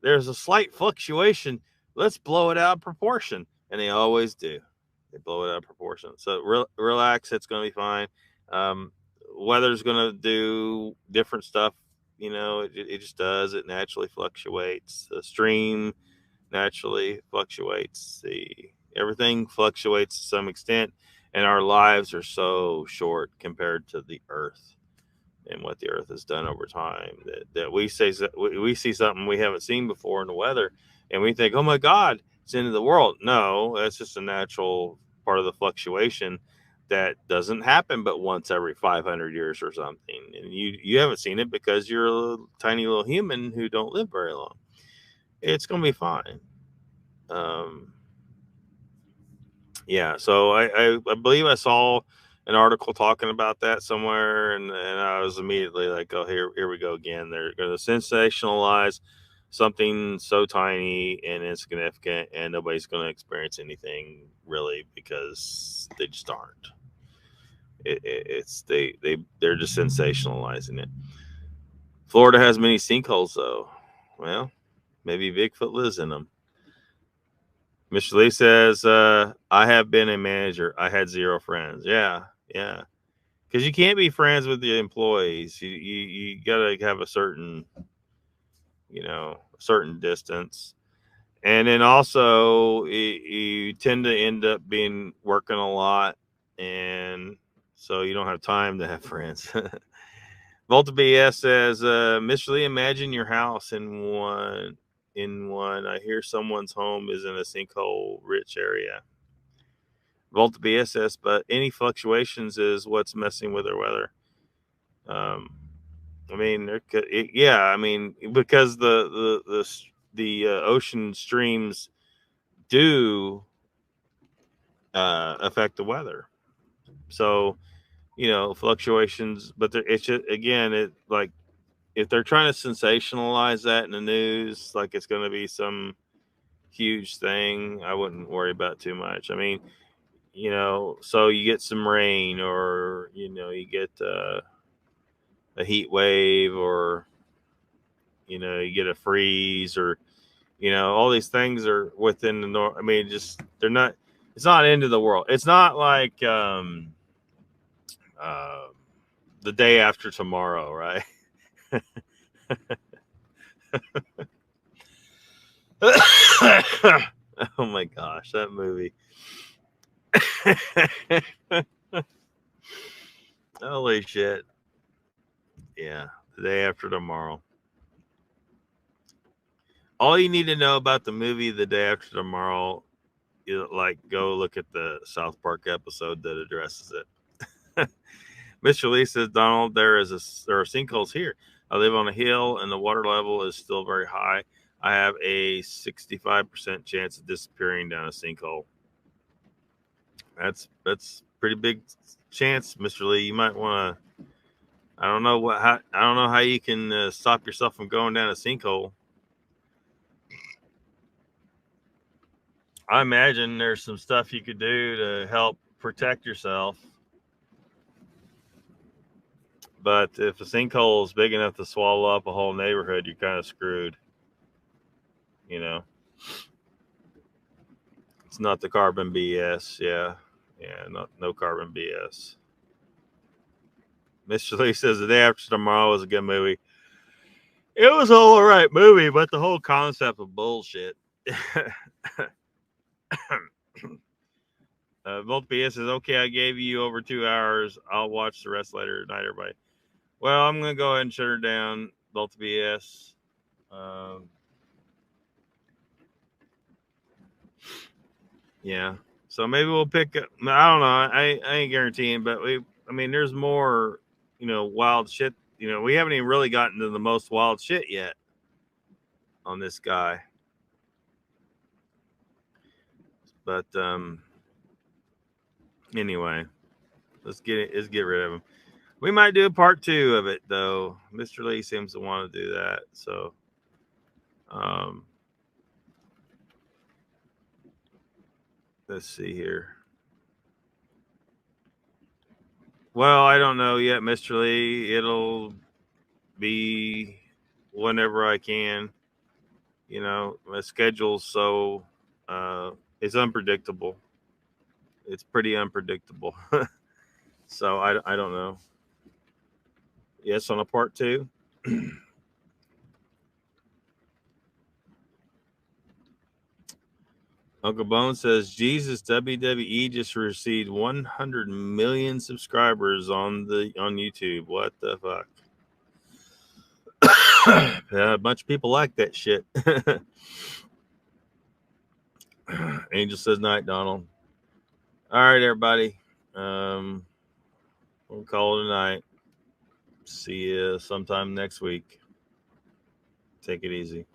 there's a slight fluctuation. Let's blow it out of proportion, and they always do. They blow it out of proportion. So relax. It's going to be fine. Weather's going to do different stuff. It just does. It naturally fluctuates. The stream naturally fluctuates. Everything fluctuates to some extent, and our lives are so short compared to the Earth and what the Earth has done over time that we see something we haven't seen before in the weather, and we think, oh my God, it's the end of the world. No, that's just a natural part of the fluctuation that doesn't happen but once every 500 years or something. And you haven't seen it because you're a tiny little human who don't live very long. It's going to be fine. Yeah, so I believe I saw an article talking about that somewhere, and I was immediately like, oh, here we go again. They're going to sensationalize something so tiny and insignificant, and nobody's going to experience anything really because they just aren't. They're just sensationalizing it. Florida has many sinkholes, though. Well, maybe Bigfoot lives in them. Mr. Lee says, I have been a manager. I had 0 friends. Yeah. Because you can't be friends with the employees. You got to have a certain distance. And then also you tend to end up working a lot, and so you don't have time to have friends. Volta BS says, Mr. Lee, imagine your house in one. I hear someone's home is in a sinkhole rich area. Volta BS says, but any fluctuations is what's messing with their weather. I mean, yeah, I mean, because the ocean streams do affect the weather. So, fluctuations, but it's just, again, it like if they're trying to sensationalize that in the news, like it's going to be some huge thing, I wouldn't worry about too much. I mean, so you get some rain, or you get a heat wave, or you get a freeze, or all these things are within the norm. I mean, just they're not. It's not end of the world. It's not like the day after tomorrow, right? Oh my gosh, that movie. Holy shit. Yeah, the day after tomorrow. All you need to know about the movie The Day After Tomorrow, go look at the South Park episode that addresses it. Mr. Lee says, Donald, there are sinkholes here. I live on a hill and the water level is still very high. I have a 65% chance of disappearing down a sinkhole. That's pretty big chance, Mr. Lee. You might want to. I don't know how you can stop yourself from going down a sinkhole. I imagine there's some stuff you could do to help protect yourself. But if a sinkhole is big enough to swallow up a whole neighborhood, you're kind of screwed. It's not the carbon BS. Yeah, no carbon BS. Mr. Lee says The Day After Tomorrow was a good movie. It was an all right movie, but the whole concept of bullshit. Volt BS says, okay, I gave you over 2 hours. I'll watch the rest later tonight, everybody. Well, I'm going to go ahead and shut her down, Volt BS. Yeah. So maybe we'll pick up. I don't know. I ain't guaranteeing, but there's more, wild shit. We haven't even really gotten to the most wild shit yet on this guy. But anyway, let's get rid of him. We might do a part 2 of it, though. Mr. Lee seems to want to do that. So, let's see here. Well, I don't know yet, Mr. Lee. It'll be whenever I can. My schedule's so it's unpredictable. It's pretty unpredictable. So I don't know. Yes, on a part 2. Uncle Bone says, Jesus, WWE just received 100 million subscribers on YouTube. What the fuck? A bunch of people like that shit. Angel says, night, Donald. All right, everybody. We'll call it a night. See you sometime next week. Take it easy.